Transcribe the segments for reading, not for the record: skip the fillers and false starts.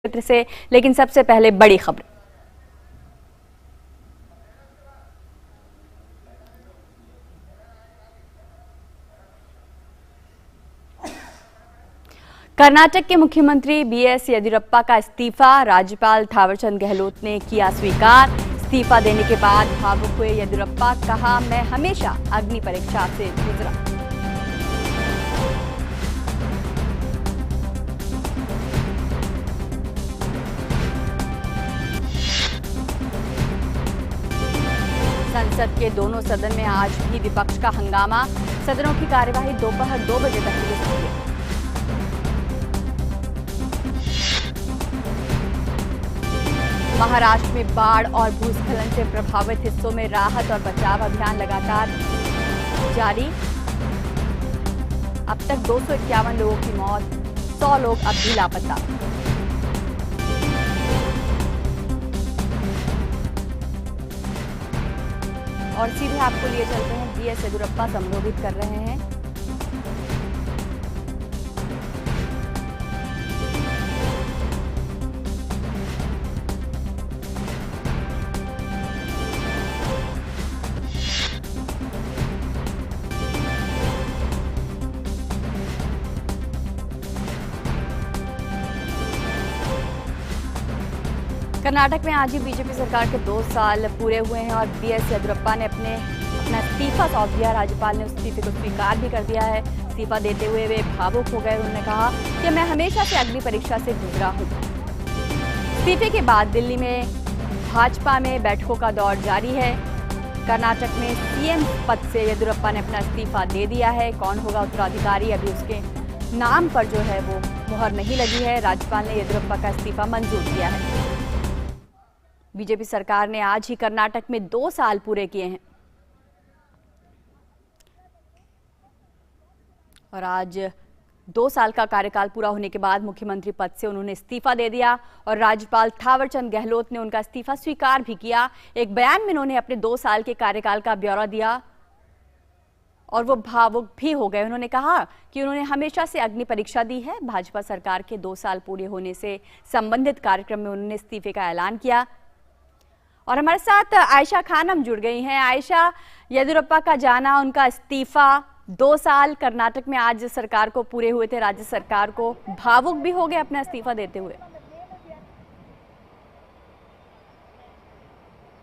क्षेत्र से। लेकिन सबसे पहले बड़ी खबर। कर्नाटक के मुख्यमंत्री बीएस येदियुरप्पा का इस्तीफा। राज्यपाल थावरचंद गहलोत ने किया स्वीकार। इस्तीफा देने के बाद भावुक हुए येदियुरप्पा, कहा मैं हमेशा अग्नि परीक्षा से गुजरा। संसद के दोनों सदन में आज भी विपक्ष का हंगामा। सदनों की कार्यवाही दोपहर 2 बजे तक के लिए स्थगित। महाराष्ट्र में बाढ़ और भूस्खलन से प्रभावित हिस्सों में राहत और बचाव अभियान लगातार जारी। अब तक 251 लोगों की मौत, 100 लोग अब भी लापता। और सीधे आपको लिए चलते हैं, बीएस येदियुरप्पा संबोधित कर रहे हैं। कर्नाटक में आज ही बीजेपी सरकार के 2 साल पूरे हुए हैं और बीएस येदियुरप्पा ने अपना इस्तीफा सौंप दिया। राज्यपाल ने उस इस्तीफे को स्वीकार भी कर दिया है। इस्तीफा देते हुए वे भावुक हो गए। उन्होंने कहा कि मैं हमेशा से अग्नि परीक्षा से गुजरा हूं। इस्तीफे के बाद दिल्ली में भाजपा में बैठकों का दौर जारी है। कर्नाटक में सीएम पद से येदियुरप्पा ने अपना इस्तीफा दे दिया है। कौन होगा उत्तराधिकारी, अभी उसके नाम पर जो है वो मुहर नहीं लगी है। राज्यपाल ने येदियुरप्पा का इस्तीफा मंजूर किया है। बीजेपी सरकार ने आज ही कर्नाटक में 2 साल पूरे किए हैं और आज 2 साल का कार्यकाल पूरा होने के बाद मुख्यमंत्री पद से उन्होंने इस्तीफा दे दिया और राज्यपाल थावरचंद गहलोत ने उनका इस्तीफा स्वीकार भी किया। एक बयान में उन्होंने अपने 2 साल के कार्यकाल का ब्यौरा दिया और वो भावुक भी हो गए। उन्होंने कहा कि उन्होंने हमेशा से अग्नि परीक्षा दी है। भाजपा सरकार के 2 साल पूरे होने से संबंधित कार्यक्रम में उन्होंने इस्तीफे का ऐलान किया। और हमारे साथ आयशा खानम जुड़ गई हैं। आयशा, येदियुरप्पा का जाना, उनका इस्तीफा, 2 साल कर्नाटक में आज सरकार को पूरे हुए थे, राज्य सरकार को, भावुक भी हो गए अपना इस्तीफा देते हुए।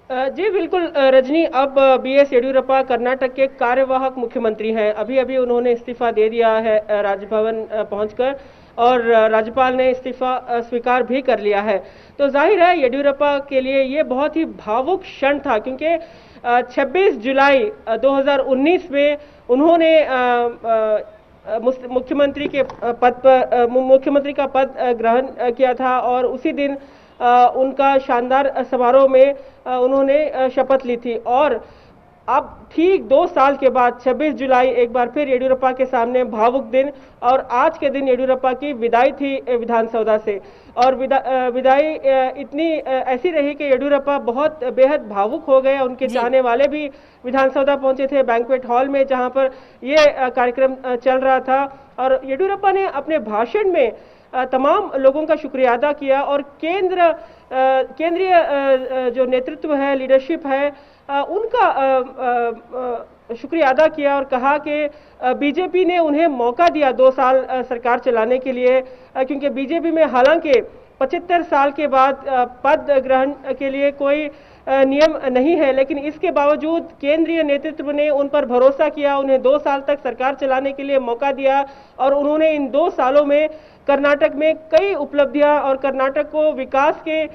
जी बिल्कुल रजनी, अब बीएस येदियुरप्पा कर्नाटक के कार्यवाहक मुख्यमंत्री हैं। अभी अभी उन्होंने इस्तीफा दे दिया है राजभवन पहुंचकर और राज्यपाल ने इस्तीफा स्वीकार भी कर लिया है। तो जाहिर है येदियुरप्पा के लिए ये बहुत ही भावुक क्षण था, क्योंकि 26 जुलाई 2019 में उन्होंने मुख्यमंत्री के पद पर मुख्यमंत्री का पद ग्रहण किया था और उसी दिन उनका शानदार समारोह में उन्होंने शपथ ली थी। और अब ठीक 2 साल के बाद 26 जुलाई एक बार फिर येदियुरप्पा के सामने भावुक दिन, और आज के दिन येदियुरप्पा की विदाई थी विधानसौधा से। और विदाई इतनी ऐसी रही कि येदियुरप्पा बहुत बेहद भावुक हो गए। उनके चाहने वाले भी विधानसौधा पहुंचे थे, बैंक्वेट हॉल में, जहां पर ये कार्यक्रम चल रहा था। और येदियुरप्पा ने अपने भाषण में तमाम लोगों का शुक्रिया अदा किया और केंद्रीय जो नेतृत्व है, लीडरशिप है, उनका शुक्रिया अदा किया और कहा कि बीजेपी ने उन्हें मौका दिया 2 साल सरकार चलाने के लिए, क्योंकि बीजेपी में हालांकि 75 साल के बाद पद ग्रहण के लिए कोई नियम नहीं है, लेकिन इसके बावजूद केंद्रीय नेतृत्व ने उन पर भरोसा किया, उन्हें 2 साल तक सरकार चलाने के लिए मौका दिया और उन्होंने इन 2 सालों में कर्नाटक में कई उपलब्धियां और कर्नाटक को विकास के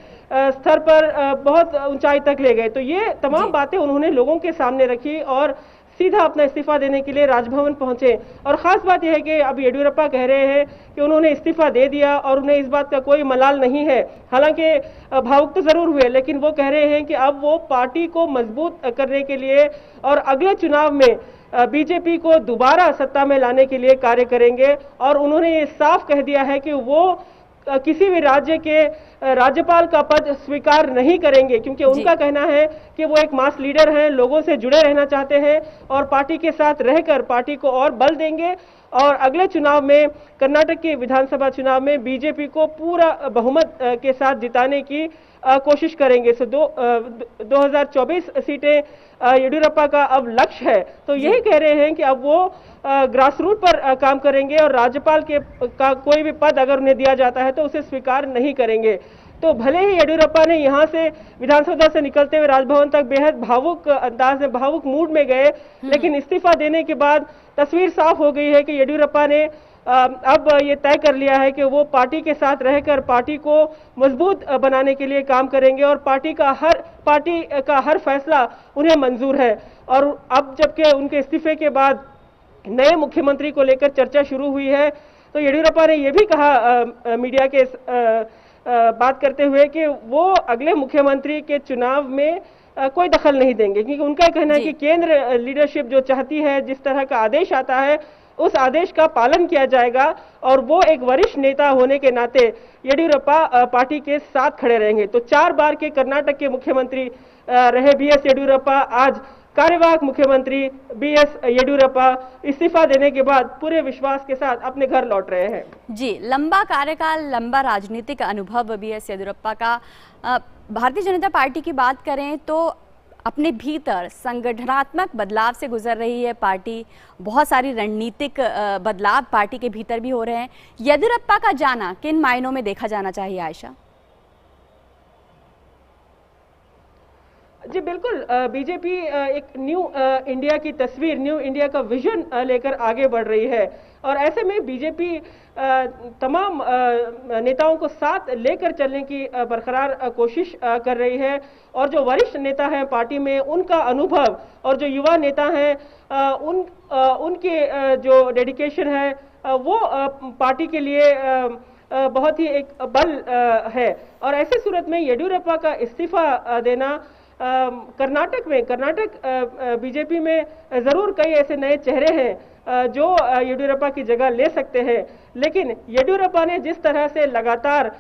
स्तर पर बहुत ऊंचाई तक ले गए। तो ये तमाम बातें उन्होंने लोगों के सामने रखी और सीधा अपना इस्तीफा देने के लिए राजभवन पहुंचे। और खास बात यह है कि अब येदियुरप्पा कह रहे हैं कि उन्होंने इस्तीफा दे दिया और उन्हें इस बात का कोई मलाल नहीं है। हालांकि भावुक तो जरूर हुए, लेकिन वो कह रहे हैं कि अब वो पार्टी को मजबूत करने के लिए और अगले चुनाव में बीजेपी को दोबारा सत्ता में लाने के लिए कार्य करेंगे। और उन्होंने ये साफ कह दिया है कि वो किसी भी राज्य के राज्यपाल का पद स्वीकार नहीं करेंगे, क्योंकि उनका कहना है कि वो एक मास लीडर हैं, लोगों से जुड़े रहना चाहते हैं और पार्टी के साथ रहकर पार्टी को और बल देंगे और अगले चुनाव में, कर्नाटक के विधानसभा चुनाव में बीजेपी को पूरा बहुमत के साथ जिताने की कोशिश करेंगे। 2024 सीटें येडियुरप्पा का अब लक्ष्य है। तो यही कह रहे हैं कि अब वो ग्रास रूट पर काम करेंगे और राज्यपाल का कोई भी पद अगर उन्हें दिया जाता है तो उसे स्वीकार नहीं करेंगे। तो भले ही येडियुरप्पा ने यहाँ से विधानसभा से निकलते हुए राजभवन तक बेहद भावुक अंदाज में, भावुक मूड में गए, लेकिन इस्तीफा देने के बाद तस्वीर साफ हो गई है कि येडियुरप्पा ने अब ये तय कर लिया है कि वो पार्टी के साथ रहकर पार्टी को मजबूत बनाने के लिए काम करेंगे और पार्टी का हर फैसला उन्हें मंजूर है। और अब जबकि उनके इस्तीफे के बाद नए मुख्यमंत्री को लेकर चर्चा शुरू हुई है, तो येडियुरप्पा ने यह भी कहा मीडिया के बात करते हुए कि वो अगले मुख्यमंत्री के चुनाव में कोई दखल नहीं देंगे, क्योंकि उनका कहना है कि केंद्र लीडरशिप जो चाहती है, जिस तरह का आदेश आता है उस आदेश का पालन किया जाएगा और वो एक वरिष्ठ नेता होने के नाते येडियुरप्पा पार्टी के साथ खड़े रहेंगे। तो 4 बार के कर्नाटक के मुख्यमंत्री रहे बीएस येडियुरप्पा आज कार्यवाहक मुख्यमंत्री बीएस येडियुरप्पा इस्तीफा देने के बाद पूरे विश्वास के साथ अपने घर लौट रहे हैं। जी, लंबा कार्यकाल, लंबा राजनीतिक अनुभव बीएस येडियुरप्पा का। भारतीय जनता पार्टी की बात करें तो अपने भीतर संगठनात्मक बदलाव से गुजर रही है पार्टी, बहुत सारी रणनीतिक बदलाव पार्टी के भीतर भी हो रहे हैं। येडियुरप्पा का जाना किन मायनों में देखा जाना चाहिए आयशा? जी बिल्कुल, बीजेपी एक न्यू इंडिया की तस्वीर, न्यू इंडिया का विजन लेकर आगे बढ़ रही है और ऐसे में बीजेपी तमाम नेताओं को साथ लेकर चलने की बरकरार कोशिश कर रही है और जो वरिष्ठ नेता हैं पार्टी में उनका अनुभव और जो युवा नेता हैं उनके जो डेडिकेशन है वो पार्टी के लिए बहुत ही एक बल है। और ऐसे सूरत में येडियुरप्पा का इस्तीफा देना कर्नाटक बीजेपी में जरूर कई ऐसे नए चेहरे हैं जो येडियुरप्पा की जगह ले सकते हैं, लेकिन येडियुरप्पा ने जिस तरह से लगातार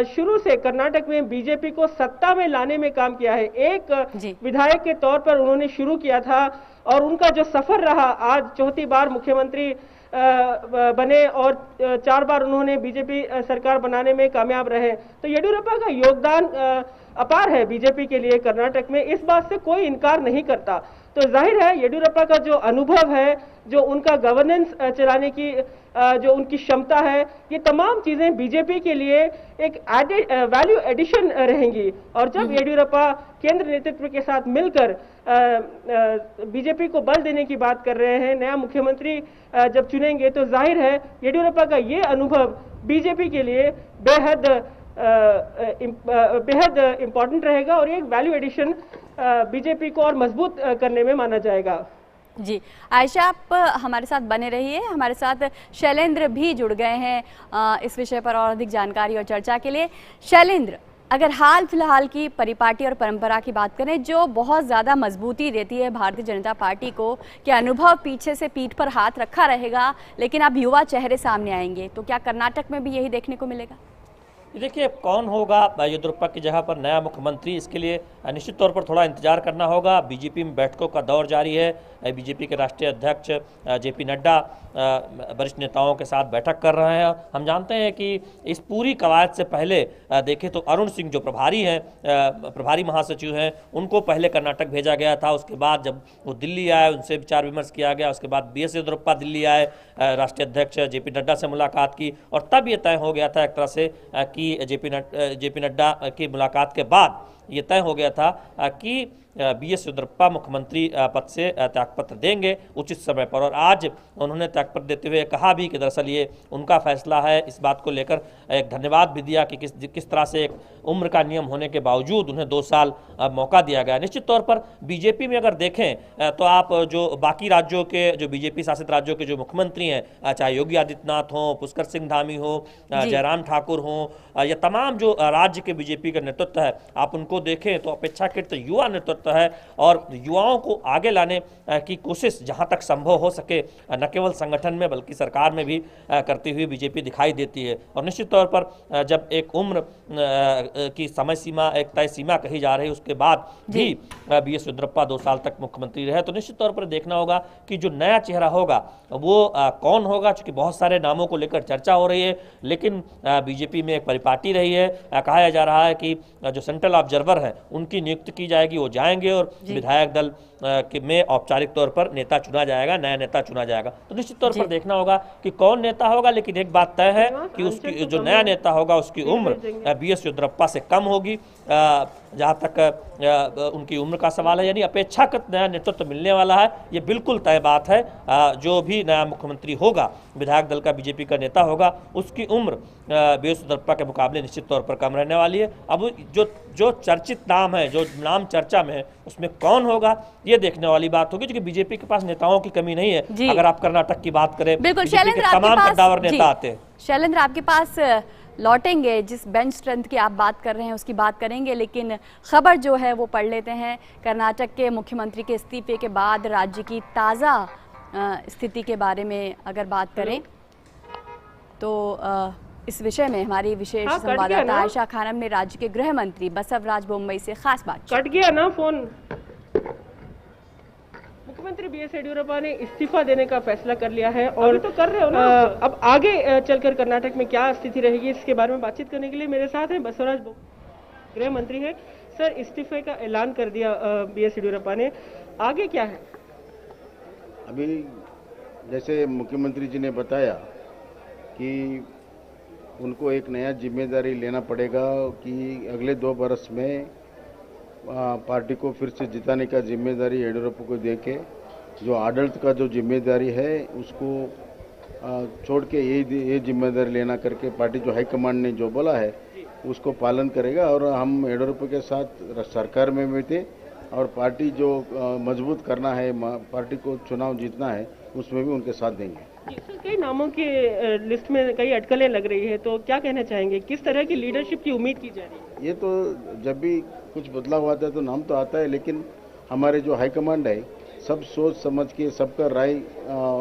शुरू से कर्नाटक में बीजेपी को सत्ता में लाने में काम किया है, एक विधायक के तौर पर उन्होंने शुरू किया था और उनका जो सफर रहा, आज चौथी बार मुख्यमंत्री बने और 4 बार उन्होंने बीजेपी सरकार बनाने में कामयाब रहे। तो येडियुरप्पा का योगदान अपार है बीजेपी के लिए कर्नाटक में, इस बात से कोई इनकार नहीं करता। तो जाहिर है येडियुरप्पा का जो अनुभव है, जो उनका गवर्नेंस चलाने की जो उनकी क्षमता है, ये तमाम चीजें बीजेपी के लिए एक वैल्यू एडिशन रहेंगी। और जब येडियुरप्पा केंद्र नेतृत्व के साथ मिलकर बीजेपी को बल देने की बात कर रहे हैं, नया मुख्यमंत्री जब चुनेंगे, तो जाहिर है येडियुरप्पा का ये अनुभव बीजेपी के लिए बेहद इंपॉर्टेंट रहेगा और एक वैल्यू एडिशन बीजेपी को और मजबूत करने में माना जाएगा। जी आयशा, आप हमारे साथ बने रहिए, हमारे साथ शैलेंद्र भी जुड़ गए हैं इस विषय पर और अधिक जानकारी और चर्चा के लिए। शैलेंद्र, अगर हाल फिलहाल की परिपाटी और परंपरा की बात करें जो बहुत ज़्यादा मजबूती देती है भारतीय जनता पार्टी को कि अनुभव पीछे से पीठ पर हाथ रखा रहेगा, लेकिन अब युवा चेहरे सामने आएंगे, तो क्या कर्नाटक में भी यही देखने को मिलेगा? देखिए, कौन होगा येडियुरप्पा की जगह पर नया मुख्यमंत्री, इसके लिए निश्चित तौर पर थोड़ा इंतजार करना होगा। बीजेपी में बैठकों का दौर जारी है। बीजेपी के राष्ट्रीय अध्यक्ष जेपी नड्डा वरिष्ठ नेताओं के साथ बैठक कर रहे हैं। हम जानते हैं कि इस पूरी कवायद से पहले देखें तो अरुण सिंह जो प्रभारी महासचिव हैं, उनको पहले कर्नाटक भेजा गया था। उसके बाद जब वो दिल्ली आए, उनसे विचार विमर्श किया गया। उसके बाद बीएस येडियुरप्पा दिल्ली आए, राष्ट्रीय अध्यक्ष जेपी नड्डा से मुलाकात की और तब ये तय हो गया था एक तरह से कि जेपी नड्डा की मुलाकात के बाद ये तय हो गया था कि बीएस येडियुरप्पा मुख्यमंत्री पद से त्यागपत्र देंगे उचित समय पर। और आज उन्होंने त्यागपत्र देते हुए कहा भी कि दरअसल ये उनका फैसला है। इस बात को लेकर एक धन्यवाद भी दिया कि किस तरह से एक उम्र का नियम होने के बावजूद उन्हें 2 साल मौका दिया गया। निश्चित तौर पर बीजेपी में अगर देखें तो आप जो बाकी राज्यों के, जो बीजेपी शासित राज्यों के जो मुख्यमंत्री हैं, चाहे योगी आदित्यनाथ हो, पुष्कर सिंह धामी हो, जयराम ठाकुर हो, या तमाम जो राज्य के बीजेपी का नेतृत्व है, आप उनको देखें तो अपेक्षाकृत युवा नेतृत्व नेतृत्व है और युवाओं को आगे लाने की कोशिश जहां तक संभव हो सके न केवल संगठन में बल्कि सरकार में भी करती हुई बीजेपी दिखाई देती है। और निश्चित तौर पर जब एक उम्र की समय सीमा, एक तय सीमा कही जा रही है, उसके बाद भी BS येदियुरप्पा 2 साल तक मुख्यमंत्री रहे, तो निश्चित तौर पर देखना होगा कि जो नया चेहरा होगा वो कौन होगा। चूंकि बहुत सारे नामों को लेकर चर्चा हो रही है, लेकिन बीजेपी में एक परिपाटी रही है। कहा जा रहा है कि जो सेंट्रल ऑब्जर्वर हैं उनकी नियुक्ति की जाएगी, वो जाएंगे और विधायक दल में औपचारिक तौर पर नेता चुना जाएगा, नया नेता चुना जाएगा। तो निश्चित तौर पर देखना होगा कि कौन नेता होगा, लेकिन एक बात तय है कि उसकी जो नया नेता होगा उसकी उम्र BS येदियुरप्पा से कम होगी। जहाँ तक उनकी उम्र का सवाल है, यानी अपेक्षाकृत नया नेतृत्व मिलने वाला है, ये बिल्कुल तय बात है। जो भी नया मुख्यमंत्री होगा, विधायक दल का बीजेपी का नेता होगा, उसकी उम्र BS येदियुरप्पा के मुकाबले निश्चित तौर पर कम रहने वाली है। अब जो चर्चित नाम है, जो नाम चर्चा में है, उसमें कौन होगा ये देखने वाली बात होगी, क्योंकि बीजेपी के पास नेताओं की कमी नहीं है। अगर आप कर्नाटक की बात करें, बिल्कुल बीजेपी के तमाम कद्दावर नेता आते हैं। शैलेंद्र, आपके पास लौटेंगे, जिस बेंच स्ट्रेंथ की आप बात कर रहे हैं उसकी बात करेंगे, लेकिन खबर जो है वो पढ़ लेते हैं। कर्नाटक के मुख्यमंत्री के इस्तीफे के बाद राज्य की ताज़ा स्थिति के बारे में अगर बात करें तो इस विषय में हमारी विशेष संवाददाता आयशा खानम ने राज्य के गृह मंत्री बसवराज बोम्मई से खास बात। कट गया ना फोन। मुख्यमंत्री BS येदियुरप्पा ने इस्तीफा देने का फैसला कर लिया है और तो कर रहे हो ना। अब आगे चलकर कर्नाटक में क्या स्थिति रहेगी, इसके बारे में बातचीत करने के लिए मेरे साथ हैं बसवराज गृह मंत्री है। सर, इस्तीफे का ऐलान कर दिया BS येदियुरप्पा ने, आगे क्या है? अभी जैसे मुख्यमंत्री जी ने बताया कि उनको एक नया जिम्मेदारी लेना पड़ेगा कि अगले 2 बरस में पार्टी को फिर से जिताने का जिम्मेदारी येदियुरप्पा को देके जो आडಳಿತ का जो जिम्मेदारी है उसको छोड़ के ये जिम्मेदारी लेना करके पार्टी जो हाईकमांड ने जो बोला है उसको पालन करेगा। और हम येदियुरप्पा के साथ सरकार में भी थे और पार्टी जो मजबूत करना है, पार्टी को चुनाव जीतना है, उसमें भी उनके साथ देंगे। कई नामों के लिस्ट में कई अटकलें लग रही है, तो क्या कहना चाहेंगे, किस तरह की लीडरशिप की उम्मीद की जा रही है? ये तो जब भी कुछ बदलाव आता है तो नाम तो आता है, लेकिन हमारे जो हाईकमांड है सब सोच समझ के, सबका राय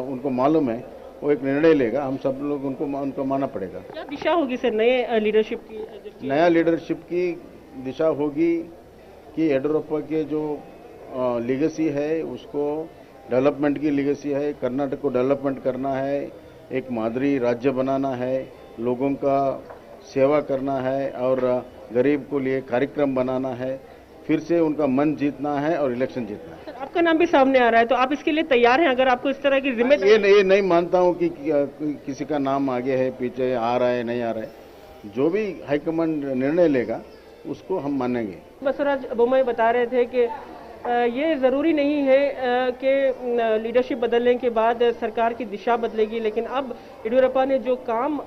उनको मालूम है, वो एक निर्णय लेगा। हम सब लोग उनको मानना पड़ेगा। क्या दिशा होगी सर नए लीडरशिप की? नया लीडरशिप की दिशा होगी कि येदियुरप्पा के जो लीगेसी है उसको डेवलपमेंट की लीगेसी है, कर्नाटक को डेवलपमेंट करना है, एक मादरी राज्य बनाना है, लोगों का सेवा करना है और गरीब को लिए कार्यक्रम बनाना है, फिर से उनका मन जीतना है और इलेक्शन जीतना है। आपका नाम भी सामने आ रहा है, तो आप इसके लिए तैयार हैं? अगर आपको इस तरह की जिम्मेदारी, ये नहीं मानता हूँ कि किसी का नाम आगे है, पीछे आ रहा है, नहीं आ रहा है। जो भी हाईकमांड निर्णय लेगा उसको हम मानेंगे। बसवराज बोम्मई बता रहे थे कि ये ज़रूरी नहीं है कि लीडरशिप बदलने के बाद सरकार की दिशा बदलेगी, लेकिन अब येदियुरप्पा ने जो काम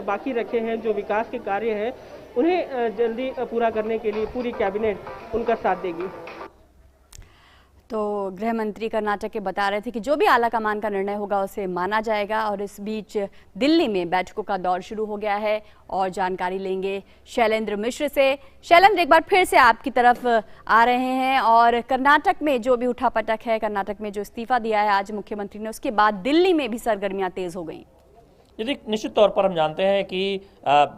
बाकी रखे हैं, जो विकास के कार्य हैं, उन्हें जल्दी पूरा करने के लिए पूरी कैबिनेट उनका साथ देगी। तो गृह मंत्री कर्नाटक के बता रहे थे कि जो भी आला कमान का निर्णय होगा उसे माना जाएगा। और इस बीच दिल्ली में बैठकों का दौर शुरू हो गया है और जानकारी लेंगे शैलेंद्र मिश्र से। शैलेंद्र, एक बार फिर से आपकी तरफ आ रहे हैं और कर्नाटक में जो भी उठापटक है, कर्नाटक में जो इस्तीफा दिया है आज मुख्यमंत्री ने, उसके बाद दिल्ली में भी सरगर्मियां तेज हो गई। यदि निश्चित तौर पर हम जानते हैं कि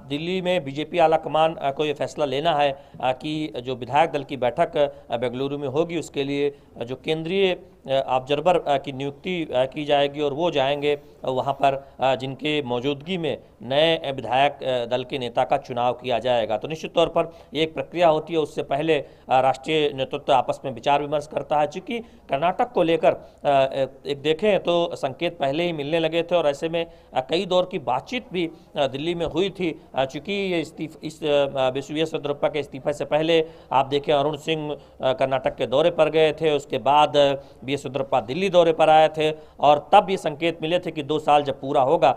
दिल्ली में बीजेपी आला कमान को ये फैसला लेना है कि जो विधायक दल की बैठक बेंगलुरु में होगी उसके लिए जो केंद्रीय ऑब्जर्वर की नियुक्ति की जाएगी और वो जाएंगे वहाँ पर जिनके मौजूदगी में नए विधायक दल के नेता का चुनाव किया जाएगा। तो निश्चित तौर पर ये एक प्रक्रिया होती है, उससे पहले राष्ट्रीय नेतृत्व आपस में विचार विमर्श करता है। चूँकि कर्नाटक को लेकर एक देखें तो संकेत पहले ही मिलने लगे थे और ऐसे में कई दौर की बातचीत भी दिल्ली में हुई थी। चूँकि ये BS येदियुरप्पा के इस्तीफे से पहले आप देखें अरुण सिंह कर्नाटक के दौरे पर गए थे, उसके बाद BS येदियुरप्पा दिल्ली दौरे पर आए थे और तब ये संकेत मिले थे कि 2 साल जब पूरा होगा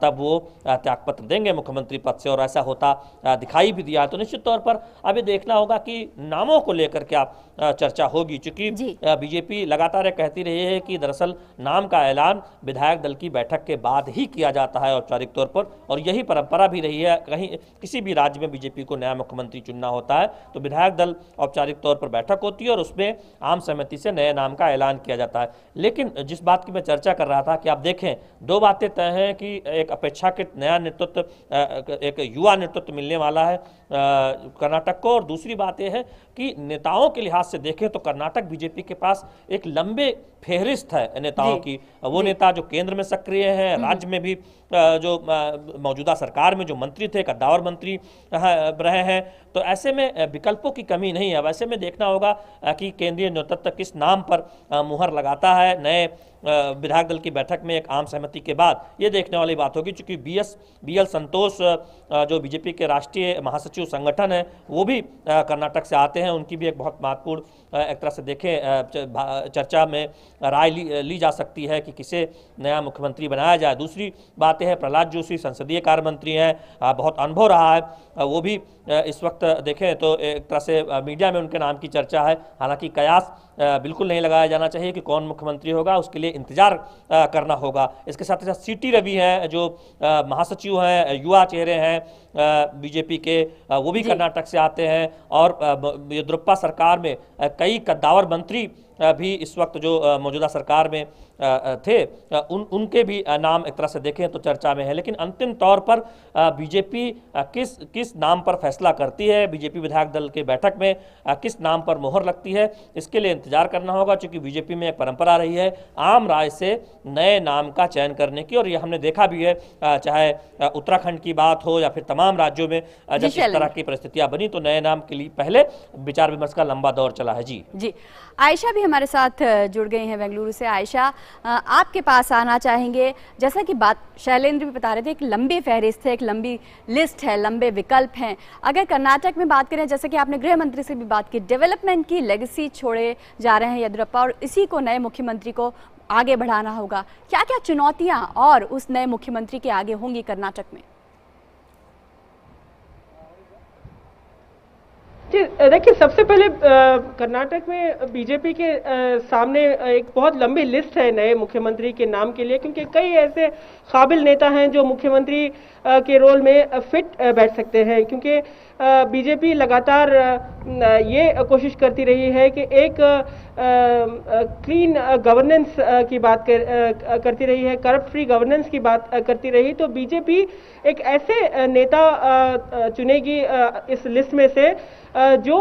तब वो त्यागपत्र देंगे मुख्यमंत्री पद से, और ऐसा होता दिखाई भी दिया। तो निश्चित तौर पर अभी देखना होगा कि नामों को लेकर क्या चर्चा होगी। चूंकि बीजेपी लगातार कहती रही है कि दरअसल नाम का ऐलान विधायक दल की बैठक के बाद ही किया जाता है औपचारिक तौर पर, और यही परंपरा भी रही है। कहीं किसी भी राज्य में बीजेपी को नया मुख्यमंत्री चुनना होता है तो विधायक दल औपचारिक तौर पर बैठक होती है और उसमें आम सहमति से नए नाम का ऐलान किया जाता है। लेकिन जिस बात की मैं चर्चा कर रहा था कि आप देखें, दो बातें तय हैं कि एक अपेक्षाकृत नया नेतृत्व, एक युवा नेतृत्व मिलने वाला है कर्नाटक को, और दूसरी बात यह है कि नेताओं के लिहाज से देखें तो कर्नाटक बीजेपी के पास एक लंबे फेहरिस्त है नेताओं की। वो नेता जो केंद्र में सक्रिय हैं, राज्य में भी जो मौजूदा सरकार में जो मंत्री थे, कद्दावर मंत्री रहे हैं, तो ऐसे में विकल्पों की कमी नहीं है। वैसे में देखना होगा कि केंद्रीय नेतृत्व किस नाम पर मुहर लगाता है। नए विधायक दल की बैठक में एक आम सहमति के बाद ये देखने वाली बात होगी, चूंकि BL संतोष जो बीजेपी के राष्ट्रीय महासचिव संगठन है वो भी कर्नाटक से आते हैं। उनकी भी एक बहुत महत्वपूर्ण एक तरह से देखें चर्चा में राय ली जा सकती है कि किसे नया मुख्यमंत्री बनाया जाए। दूसरी बात है प्रहलाद जोशी संसदीय कार्य मंत्री हैं, बहुत अनुभव रहा है, वो भी इस वक्त देखें तो एक तरह से मीडिया में उनके नाम की चर्चा है। हालांकि कयास बिल्कुल नहीं लगाया जाना चाहिए कि कौन मुख्यमंत्री होगा, उसके लिए इंतजार करना होगा। इसके साथ ही साथ CT रवि हैं जो महासचिव हैं, युवा चेहरे हैं बीजेपी के, वो भी कर्नाटक से आते हैं। और येदियुरप्पा सरकार में कई कद्दावर मंत्री भी इस वक्त जो मौजूदा सरकार में थे, उनके भी नाम एक तरह से देखें तो चर्चा में है। लेकिन अंतिम तौर पर बीजेपी किस नाम पर फैसला करती है, बीजेपी विधायक दल के बैठक में किस नाम पर मोहर लगती है, इसके लिए इंतजार करना होगा। क्योंकि बीजेपी में एक परंपरा रही है आम राय से नए नाम का चयन करने की, और ये हमने देखा भी है, चाहे उत्तराखंड की बात हो या फिर तमाम राज्यों में जब इस तरह की परिस्थितियां बनी तो नए नाम के लिए पहले विचार विमर्श का लंबा दौर चला है। जी आयशा भी हमारे साथ जुड़ गई हैं बेंगलुरु से। आयशा, आपके पास आना चाहेंगे। जैसा कि बात शैलेंद्र भी बता रहे थे, एक लंबी फहरिस्त है, एक लंबी लिस्ट है, लंबे विकल्प हैं। अगर कर्नाटक में बात करें, जैसे कि आपने गृह मंत्री से भी बात की, डेवलपमेंट की लेगेसी छोड़े जा रहे हैं येदियुरप्पा और इसी को नए मुख्यमंत्री को आगे बढ़ाना होगा। क्या क्या चुनौतियां और उस नए मुख्यमंत्री के आगे होंगी कर्नाटक में? जी देखिए, सबसे पहले कर्नाटक में बीजेपी के सामने एक बहुत लंबी लिस्ट है नए मुख्यमंत्री के नाम के लिए, क्योंकि कई ऐसे काबिल नेता हैं जो मुख्यमंत्री के रोल में फिट बैठ सकते हैं। क्योंकि बीजेपी लगातार ये कोशिश करती रही है कि एक क्लीन गवर्नेंस की बात करती रही है, करप्ट फ्री गवर्नेंस की बात करती रही। तो बीजेपी एक ऐसे नेता चुनेगी इस लिस्ट में से जो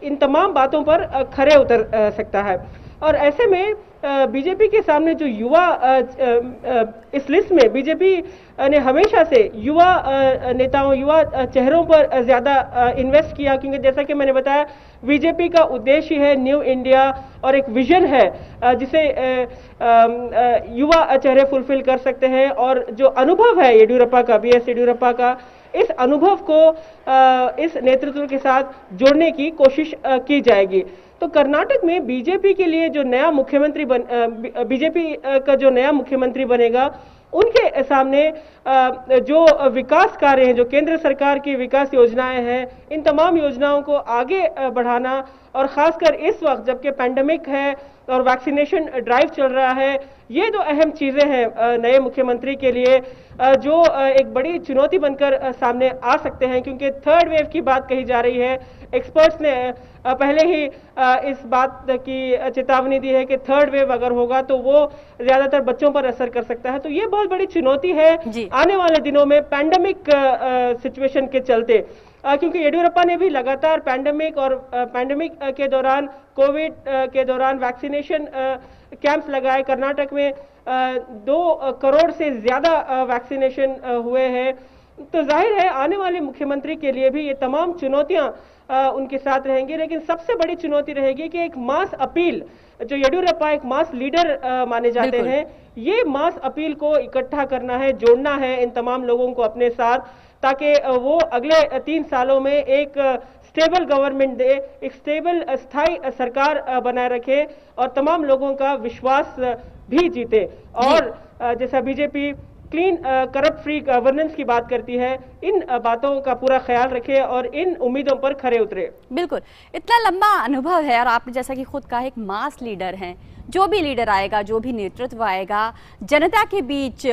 इन तमाम बातों पर खरे उतर सकता है। और ऐसे में बीजेपी के सामने जो युवा, इस लिस्ट में बीजेपी ने हमेशा से युवा नेताओं, युवा चेहरों पर ज़्यादा इन्वेस्ट किया, क्योंकि जैसा कि मैंने बताया बीजेपी का उद्देश्य है न्यू इंडिया और एक विजन है जिसे युवा चेहरे फुलफिल कर सकते हैं। और जो अनुभव है येदियुरप्पा का, BS येदियुरप्पा का, इस अनुभव को इस नेतृत्व के साथ जोड़ने की कोशिश की जाएगी। तो कर्नाटक में बीजेपी के लिए जो नया मुख्यमंत्री बीजेपी का जो नया मुख्यमंत्री बनेगा, उनके सामने जो विकास कार्य हैं, जो केंद्र सरकार की विकास योजनाएं हैं, इन तमाम योजनाओं को आगे बढ़ाना, और खासकर इस वक्त जबकि पैंडेमिक है और वैक्सीनेशन ड्राइव चल रहा है, ये जो अहम चीज़ें हैं नए मुख्यमंत्री के लिए जो एक बड़ी चुनौती बनकर सामने आ सकते हैं। क्योंकि थर्ड वेव की बात कही जा रही है, एक्सपर्ट्स ने पहले ही इस बात की चेतावनी दी है कि थर्ड वेव अगर होगा तो वो ज़्यादातर बच्चों पर असर कर सकता है। तो ये बहुत बड़ी चुनौती है आने वाले दिनों में पैंडेमिक सिचुएशन के चलते, क्योंकि येदियुरप्पा ने भी लगातार पैंडेमिक और पैंडेमिक के दौरान, कोविड के दौरान वैक्सीनेशन कैंप्स लगाए। कर्नाटक में 2 करोड़ से ज़्यादा वैक्सीनेशन हुए हैं। तो जाहिर है आने वाले मुख्यमंत्री के लिए भी ये तमाम चुनौतियां उनके साथ रहेंगी। लेकिन सबसे बड़ी चुनौती रहेगी कि एक मास अपील, जो येदियुरप्पा एक मास लीडर माने जाते हैं, ये मास अपील को इकट्ठा करना है, जोड़ना है इन तमाम लोगों को अपने साथ, ताकि वो अगले 3 सालों में एक स्टेबल गवर्नमेंट दे, एक स्टेबल स्थायी सरकार बनाए रखे और तमाम लोगों का विश्वास भी जीते। और जैसा BJP clean corrupt free governance की बात करती है, इन बातों का पूरा ख्याल रखे और इन उम्मीदों पर खरे उतरे। बिल्कुल, इतना लंबा अनुभव है और आपने जैसा कि खुद कहा एक मास लीडर हैं जो भी लीडर आएगा, जो भी नेतृत्व आएगा, जनता के बीच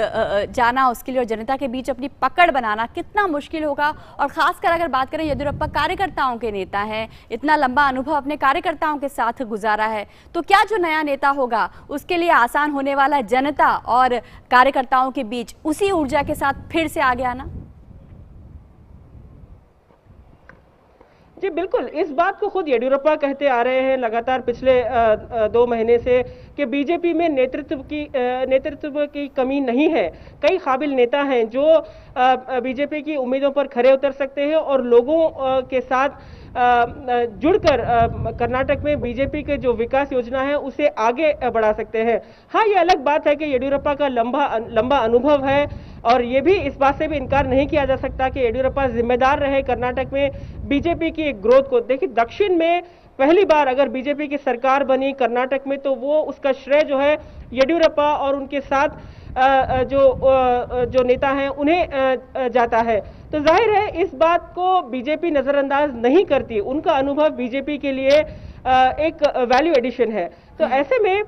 जाना उसके लिए और जनता के बीच अपनी पकड़ बनाना कितना मुश्किल होगा। और खासकर अगर बात करें, येदियुरप्पा कार्यकर्ताओं के नेता हैं, इतना लंबा अनुभव अपने कार्यकर्ताओं के साथ गुजारा है, तो क्या जो नया नेता होगा उसके लिए आसान होने वाला है जनता और कार्यकर्ताओं के बीच उसी ऊर्जा के साथ फिर से आगे आना? जी बिल्कुल, इस बात को खुद येडियुरप्पा कहते आ रहे हैं लगातार पिछले 2 महीने से कि बीजेपी में नेतृत्व की कमी नहीं है। कई काबिल नेता हैं जो बीजेपी की उम्मीदों पर खरे उतर सकते हैं और लोगों के साथ जुड़कर कर्नाटक में बीजेपी के जो विकास योजना है उसे आगे बढ़ा सकते हैं। हाँ, ये अलग बात है कि येडियुरप्पा का लंबा अनुभव है और ये भी इस बात से भी इनकार नहीं किया जा सकता कि येडियुरप्पा जिम्मेदार रहे कर्नाटक में बीजेपी की एक ग्रोथ को। देखिए, दक्षिण में पहली बार अगर बीजेपी की सरकार बनी कर्नाटक में तो वो उसका श्रेय जो है येडियुरप्पा और उनके साथ जो नेता हैं उन्हें जाता है। तो जाहिर है इस बात को बीजेपी नजरअंदाज नहीं करती, उनका अनुभव बीजेपी के लिए एक वैल्यू एडिशन है। तो ऐसे में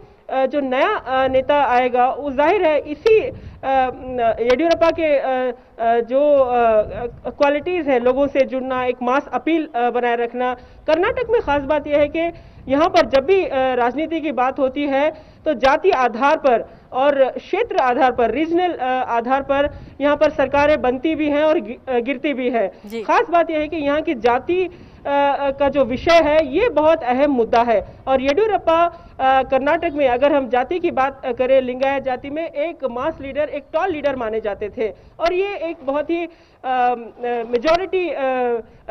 जो नया नेता आएगा वो जाहिर है इसी येडियुरप्पा के जो क्वालिटीज है, लोगों से जुड़ना, एक मास अपील बनाए रखना। कर्नाटक में खास बात यह है कि यहाँ पर जब भी राजनीति की बात होती है तो जाति आधार पर और क्षेत्र आधार पर, रीजनल आधार पर यहाँ पर सरकारें बनती भी हैं और गिरती भी है। खास बात यह है कि यहाँ की जाति का जो विषय है ये बहुत अहम मुद्दा है और येडियुरप्पा कर्नाटक में अगर हम जाति की बात करें, लिंगायत जाति में एक मास लीडर, एक टॉल लीडर माने जाते थे और ये एक बहुत ही मेजॉरिटी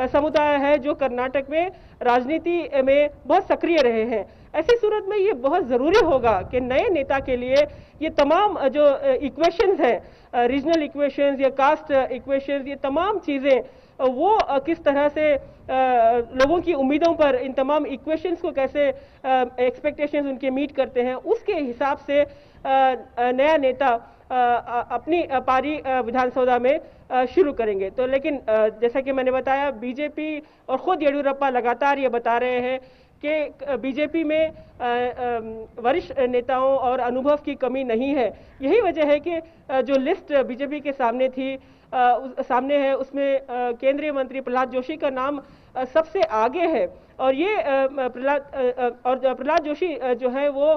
समुदाय है जो कर्नाटक में राजनीति में बहुत सक्रिय रहे हैं। ऐसी सूरत में ये बहुत जरूरी होगा कि नए नेता के लिए ये तमाम जो इक्वेशंस हैं, रीजनल इक्वेशंस या कास्ट इक्वेशंस, ये तमाम चीजें वो किस तरह से लोगों की उम्मीदों पर इन तमाम इक्वेशंस को कैसे एक्सपेक्टेशंस उनके मीट करते हैं, उसके हिसाब से नया नेता अपनी पारी विधानसभा में शुरू करेंगे। तो लेकिन जैसा कि मैंने बताया, बीजेपी और खुद येडियुरप्पा लगातार ये बता रहे हैं कि बीजेपी में वरिष्ठ नेताओं और अनुभव की कमी नहीं है। यही वजह है कि जो लिस्ट बीजेपी के सामने थी, सामने है, उसमें केंद्रीय मंत्री प्रहलाद जोशी का नाम सबसे आगे है और ये प्रहलाद जोशी जो है वो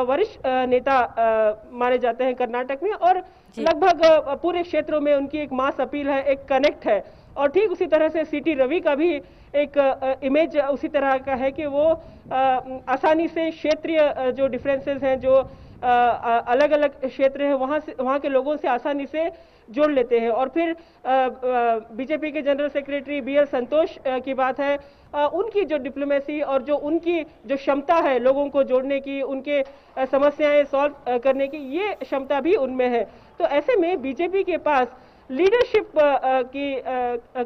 वरिष्ठ नेता माने जाते हैं कर्नाटक में और लगभग पूरे क्षेत्रों में उनकी एक मास अपील है, एक कनेक्ट है। और ठीक उसी तरह से सीटी रवि का भी एक इमेज उसी तरह का है कि वो आसानी से क्षेत्रीय जो डिफरेंसेस हैं, जो अलग अलग क्षेत्र हैं, वहाँ के लोगों से आसानी से जोड़ लेते हैं। और फिर बीजेपी के जनरल सेक्रेटरी BL संतोष की बात है, उनकी जो डिप्लोमेसी और जो उनकी जो क्षमता है लोगों को जोड़ने की, उनके समस्याएं सॉल्व करने की, ये क्षमता भी उनमें है। तो ऐसे में बीजेपी के पास लीडरशिप की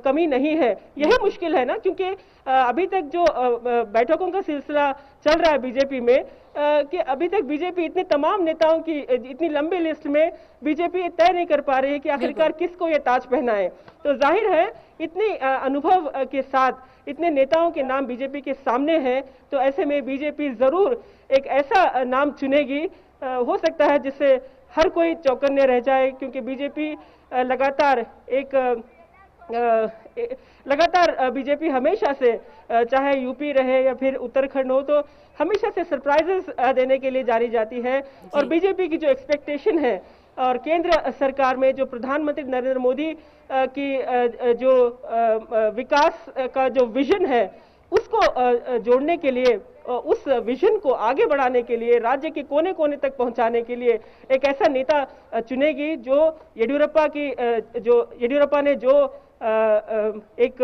कमी नहीं है। यही मुश्किल है ना, क्योंकि अभी तक जो बैठकों का सिलसिला चल रहा है बीजेपी में कि अभी तक बीजेपी इतने तमाम नेताओं की इतनी लंबी लिस्ट में बीजेपी तय नहीं कर पा रही है कि आखिरकार किसको ये ताज पहनाए। तो जाहिर है इतने अनुभव के साथ इतने नेताओं के नाम बीजेपी के सामने हैं, तो ऐसे में बीजेपी जरूर एक ऐसा नाम चुनेगी, हो सकता है जिससे हर कोई चौकन्ने रह जाए, क्योंकि बीजेपी लगातार बीजेपी हमेशा से, चाहे यूपी रहे या फिर उत्तराखंड हो, तो हमेशा से सरप्राइजेस देने के लिए जानी जाती है। और बीजेपी की जो एक्सपेक्टेशन है और केंद्र सरकार में जो प्रधानमंत्री नरेंद्र मोदी की जो विकास का जो विजन है उसको जोड़ने के लिए, उस विजन को आगे बढ़ाने के लिए, राज्य के कोने कोने तक पहुंचाने के लिए एक ऐसा नेता चुनेगी जो येडियुरप्पा ने जो एक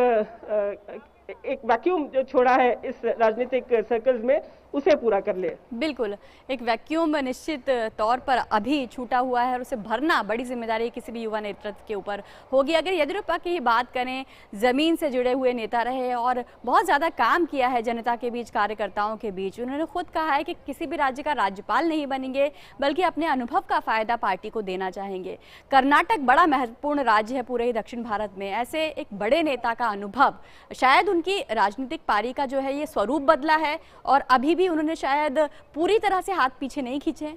वैक्यूम जो छोड़ा है इस राजनीतिक सर्कल्स में, उसे पूरा कर ले। बिल्कुल, एक वैक्यूम निश्चित तौर पर अभी छूटा हुआ है और उसे भरना बड़ी जिम्मेदारी किसी भी युवा नेतृत्व के ऊपर होगी। अगर येदियुरप्पा की ही बात करें, जमीन से जुड़े हुए नेता रहे और बहुत ज़्यादा काम किया है जनता के बीच, कार्यकर्ताओं के बीच। उन्होंने खुद कहा है कि किसी भी राज्य का राज्यपाल नहीं बनेंगे, बल्कि अपने अनुभव का फायदा पार्टी को देना चाहेंगे। कर्नाटक बड़ा महत्वपूर्ण राज्य है पूरे ही दक्षिण भारत में, ऐसे एक बड़े नेता का अनुभव शायद उनकी राजनीतिक पारी का जो है ये स्वरूप बदला है और अभी भी उन्होंने शायद पूरी तरह से हाथ पीछे नहीं खींचे हैं?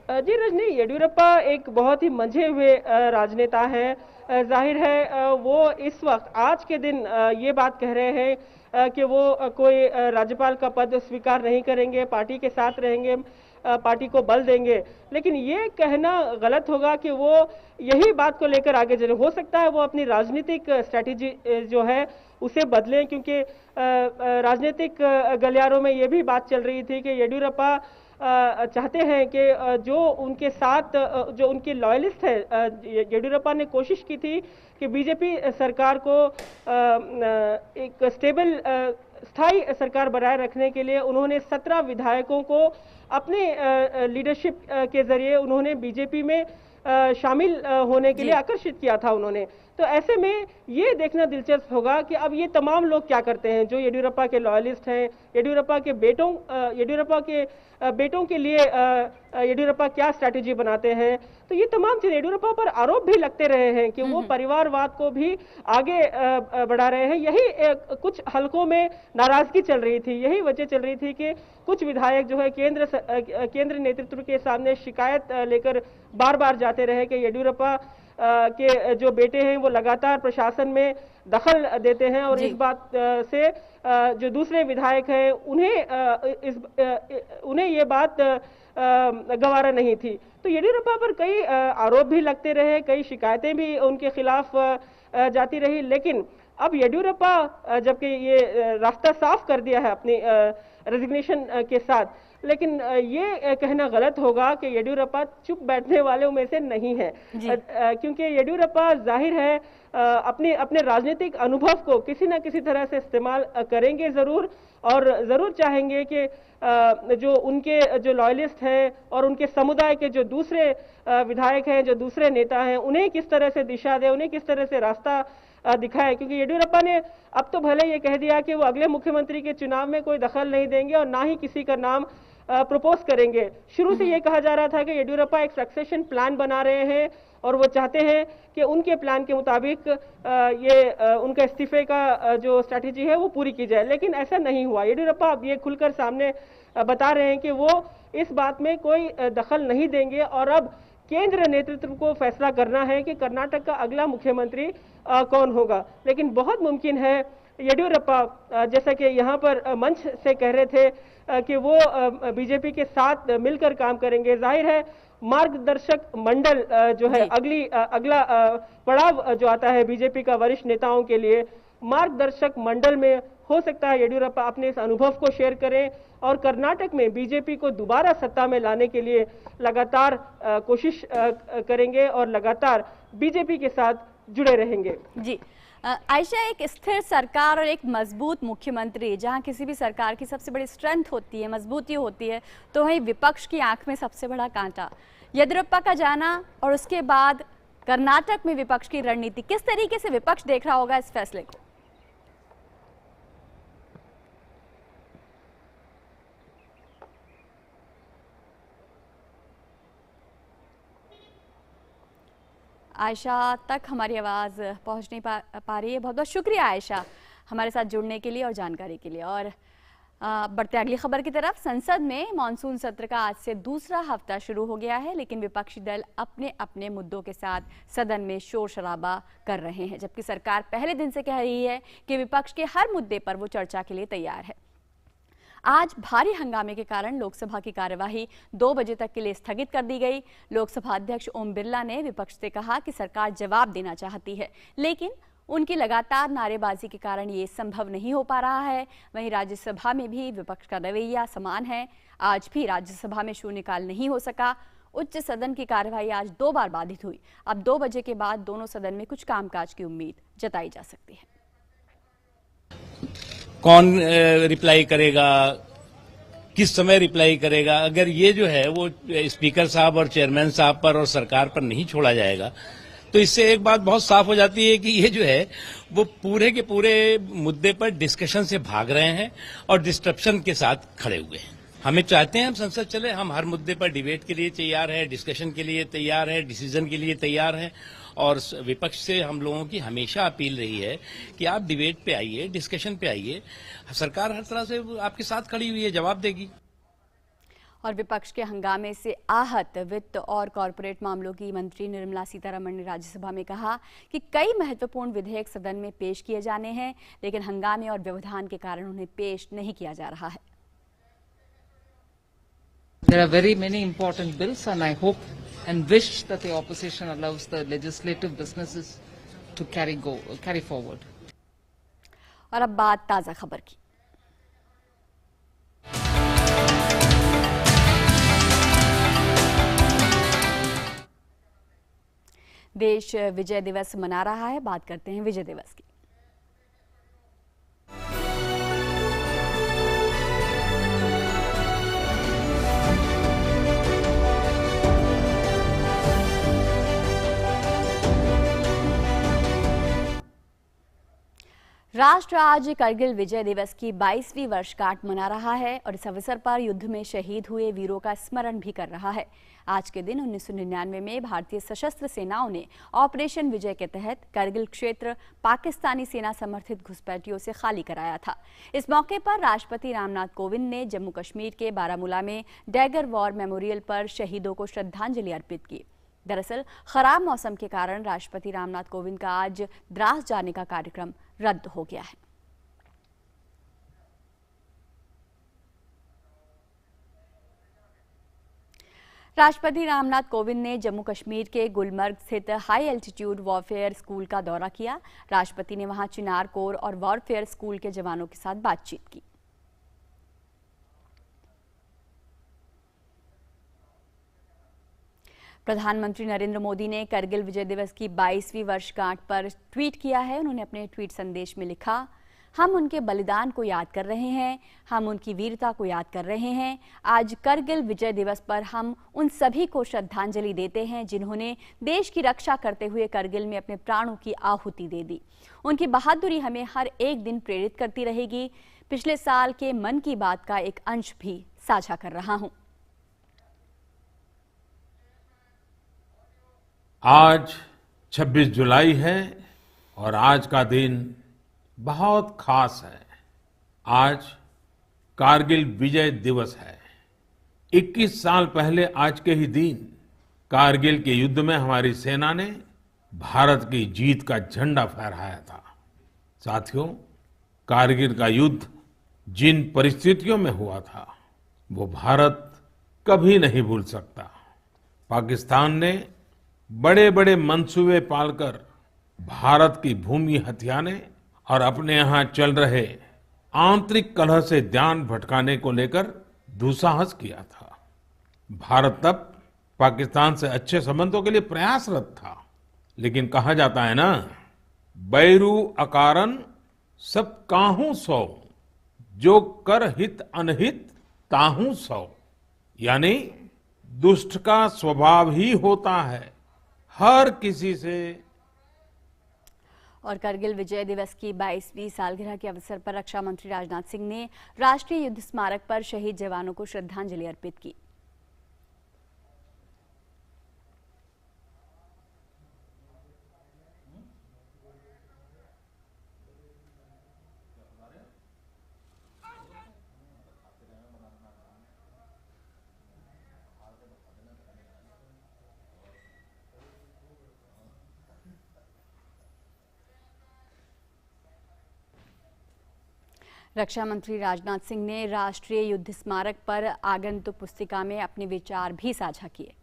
जी रजनी, येडियुरप्पा एक बहुत ही मंझे हुए राजनेता हैं। जाहिर है वो इस वक्त आज के दिन ये बात कह रहे हैं कि वो कोई राज्यपाल का पद स्वीकार नहीं करेंगे, पार्टी के साथ रहेंगे, पार्टी को बल देंगे। लेकिन ये कहना गलत होगा कि वो यही बात को लेकर आगे चले। हो सकता है वो अपनी राजनीतिक स्ट्रैटेजी जो है उसे बदलें, क्योंकि राजनीतिक गलियारों में ये भी बात चल रही थी कि येडियुरप्पा चाहते हैं कि जो उनके साथ जो उनके लॉयलिस्ट है, येडियुरप्पा ने कोशिश की थी कि बीजेपी सरकार को एक स्टेबल स्थायी सरकार बनाए रखने के लिए उन्होंने 17 विधायकों को अपने लीडरशिप के जरिए उन्होंने बीजेपी में शामिल होने के लिए आकर्षित किया था उन्होंने। तो ऐसे में ये देखना दिलचस्प होगा कि अब ये तमाम लोग क्या करते हैं जो येडियुरप्पा के लॉयलिस्ट हैं, येडियुरप्पा के बेटों के लिए येडियुरप्पा क्या स्ट्रैटेजी बनाते हैं। तो ये तमाम चीजें येडियुरप्पा पर आरोप भी लगते रहे हैं कि वो परिवारवाद को भी आगे बढ़ा रहे हैं। यही कुछ हलकों में नाराजगी चल रही थी, यही वजह चल रही थी कि कुछ विधायक जो है केंद्र नेतृत्व के सामने शिकायत लेकर बार बार जाते रहे कि येडियुरप्पा के जो बेटे हैं वो लगातार प्रशासन में दखल देते हैं और इस बात से जो दूसरे विधायक हैं उन्हें ये बात गवारा नहीं थी। तो येडियुरप्पा पर कई आरोप भी लगते रहे, कई शिकायतें भी उनके खिलाफ जाती रही। लेकिन अब येडियुरप्पा जबकि ये रास्ता साफ कर दिया है अपनी रेजिग्नेशन के साथ, लेकिन ये कहना गलत होगा कि येडियुरप्पा चुप बैठने वालों में से नहीं है, क्योंकि येडियुरप्पा जाहिर है अपने राजनीतिक अनुभव को किसी न किसी तरह से इस्तेमाल करेंगे जरूर, और जरूर चाहेंगे कि जो उनके जो लॉयलिस्ट हैं और उनके समुदाय के जो दूसरे विधायक हैं, जो दूसरे नेता हैं, उन्हें किस तरह से दिशा दे, उन्हें किस तरह से रास्ता दिखाए। क्योंकि येडियुरप्पा ने अब तो भले ये कह दिया कि वो अगले मुख्यमंत्री के चुनाव में कोई दखल नहीं देंगे और ना ही किसी का नाम प्रपोज करेंगे। शुरू से ये कहा जा रहा था कि येडियुरप्पा एक सक्सेशन प्लान बना रहे हैं और वो चाहते हैं कि उनके प्लान के मुताबिक उनका इस्तीफे का जो स्ट्रैटेजी है वो पूरी की जाए। लेकिन ऐसा नहीं हुआ। येडियुरप्पा अब ये खुलकर सामने बता रहे हैं कि वो इस बात में कोई दखल नहीं देंगे और अब केंद्र नेतृत्व को फैसला करना है कि कर्नाटक का अगला मुख्यमंत्री कौन होगा। लेकिन बहुत मुमकिन है येडियुरप्पा जैसा कि यहाँ पर मंच से कह रहे थे कि वो बीजेपी के साथ मिलकर काम करेंगे। जाहिर है मार्गदर्शक मंडल जो है अगला पड़ाव जो आता है बीजेपी का वरिष्ठ नेताओं के लिए, मार्गदर्शक मंडल में हो सकता है येडियुरप्पा अपने इस अनुभव को शेयर करें और कर्नाटक में बीजेपी को दोबारा सत्ता में लाने के लिए लगातार कोशिश करेंगे और लगातार बीजेपी के साथ जुड़े रहेंगे। जी आयशा, एक स्थिर सरकार और एक मजबूत मुख्यमंत्री जहां किसी भी सरकार की सबसे बड़ी स्ट्रेंथ होती है, मजबूती होती है, तो वहीं विपक्ष की आंख में सबसे बड़ा कांटा येडियुरप्पा का जाना और उसके बाद कर्नाटक में विपक्ष की रणनीति, किस तरीके से विपक्ष देख रहा होगा इस फैसले को? आयशा तक हमारी आवाज़ पहुंच नहीं पा रही है। बहुत बहुत शुक्रिया आयशा हमारे साथ जुड़ने के लिए और जानकारी के लिए। और बढ़ते अगली खबर की तरफ, संसद में मानसून सत्र का आज से दूसरा हफ्ता शुरू हो गया है, लेकिन विपक्षी दल अपने अपने मुद्दों के साथ सदन में शोर शराबा कर रहे हैं, जबकि सरकार पहले दिन से कह रही है कि विपक्ष के हर मुद्दे पर वो चर्चा के लिए तैयार है। आज भारी हंगामे के कारण लोकसभा की कार्यवाही 2 बजे तक के लिए स्थगित कर दी गई। लोकसभा अध्यक्ष ओम बिरला ने विपक्ष से कहा कि सरकार जवाब देना चाहती है, लेकिन उनकी लगातार नारेबाजी के कारण ये संभव नहीं हो पा रहा है। वहीं राज्यसभा में भी विपक्ष का रवैया समान है। आज भी राज्यसभा में शून्यकाल नहीं हो सका। उच्च सदन की कार्यवाही आज 2 बार बाधित हुई। अब 2 बजे के बाद दोनों सदन में कुछ कामकाज की उम्मीद जताई जा सकती है। कौन रिप्लाई करेगा, किस समय रिप्लाई करेगा, अगर ये जो है वो स्पीकर साहब और चेयरमैन साहब पर और सरकार पर नहीं छोड़ा जाएगा तो इससे एक बात बहुत साफ हो जाती है कि ये जो है वो पूरे के पूरे मुद्दे पर डिस्कशन से भाग रहे हैं और डिस्ट्रप्शन के साथ खड़े हुए हैं। हमें चाहते हैं हम संसद चले, हम हर मुद्दे पर डिबेट के लिए तैयार हैं, डिस्कशन के लिए तैयार हैं, डिसीजन के लिए तैयार हैं। और विपक्ष से हम लोगों की हमेशा अपील रही है कि आप डिबेट पे आइए, डिस्कशन पे आइए। सरकार हर तरह से आपके साथ खड़ी हुई है, जवाब देगी। और विपक्ष के हंगामे से आहत वित्त और कॉरपोरेट मामलों की मंत्री निर्मला सीतारमण ने राज्यसभा में कहा कि कई महत्वपूर्ण विधेयक सदन में पेश किए जाने हैं, लेकिन हंगामे और व्यवधान के कारण उन्हें पेश नहीं किया जा रहा है। There are very many important bills, and I hope and wish that the opposition allows the legislative businesses to carry forward. और अब बात ताजा खबर की। देश विजय दिवस मना रहा है। बात करते हैं विजय दिवस की। राष्ट्र आज करगिल विजय दिवस की 22वीं वर्षगांठ मना रहा है और इस अवसर पर युद्ध में शहीद हुए वीरों का स्मरण भी कर रहा है। आज के दिन 1999 में भारतीय सशस्त्र सेनाओं ने ऑपरेशन विजय के तहत करगिल क्षेत्र पाकिस्तानी सेना समर्थित घुसपैठियों से खाली कराया था। इस मौके पर राष्ट्रपति रामनाथ कोविंद ने जम्मू कश्मीर के बारामूला में डैगर वॉर मेमोरियल पर शहीदों को श्रद्धांजलि अर्पित की। दरअसल खराब मौसम के कारण राष्ट्रपति रामनाथ कोविंद का आज द्रास जाने का कार्यक्रम रद्द हो गया है। राष्ट्रपति रामनाथ कोविंद ने जम्मू कश्मीर के गुलमर्ग स्थित हाई एल्टीट्यूड वॉरफेयर स्कूल का दौरा किया। राष्ट्रपति ने वहां चिनार कोर और वॉरफेयर स्कूल के जवानों के साथ बातचीत की। प्रधानमंत्री नरेंद्र मोदी ने करगिल विजय दिवस की 22वीं वर्षगांठ पर ट्वीट किया है। उन्होंने अपने ट्वीट संदेश में लिखा, हम उनके बलिदान को याद कर रहे हैं, हम उनकी वीरता को याद कर रहे हैं। आज करगिल विजय दिवस पर हम उन सभी को श्रद्धांजलि देते हैं जिन्होंने देश की रक्षा करते हुए करगिल में अपने प्राणों की आहुति दे दी। उनकी बहादुरी हमें हर एक दिन प्रेरित करती रहेगी। पिछले साल के मन की बात का एक अंश भी साझा कर रहा हूं। आज 26 जुलाई है और आज का दिन बहुत खास है। आज कारगिल विजय दिवस है। 21 साल पहले आज के ही दिन कारगिल के युद्ध में हमारी सेना ने भारत की जीत का झंडा फहराया था। साथियों, कारगिल का युद्ध जिन परिस्थितियों में हुआ था वो भारत कभी नहीं भूल सकता। पाकिस्तान ने बड़े बड़े मंसूबे पालकर भारत की भूमि हथियाने और अपने यहाँ चल रहे आंतरिक कलह से ध्यान भटकाने को लेकर दुस्साहस किया था। भारत तब पाकिस्तान से अच्छे संबंधों के लिए प्रयासरत था, लेकिन कहा जाता है ना, बैरू अकारन सब काहू सौ, जो कर हित अनहित ताहू सौ। यानी दुष्ट का स्वभाव ही होता है हर किसी से। और करगिल विजय दिवस की 22वीं सालगिरह के अवसर पर रक्षा मंत्री राजनाथ सिंह ने राष्ट्रीय युद्ध स्मारक पर शहीद जवानों को श्रद्धांजलि अर्पित की। रक्षा मंत्री राजनाथ सिंह ने राष्ट्रीय युद्ध स्मारक पर आगंतुक पुस्तिका में अपने विचार भी साझा किए।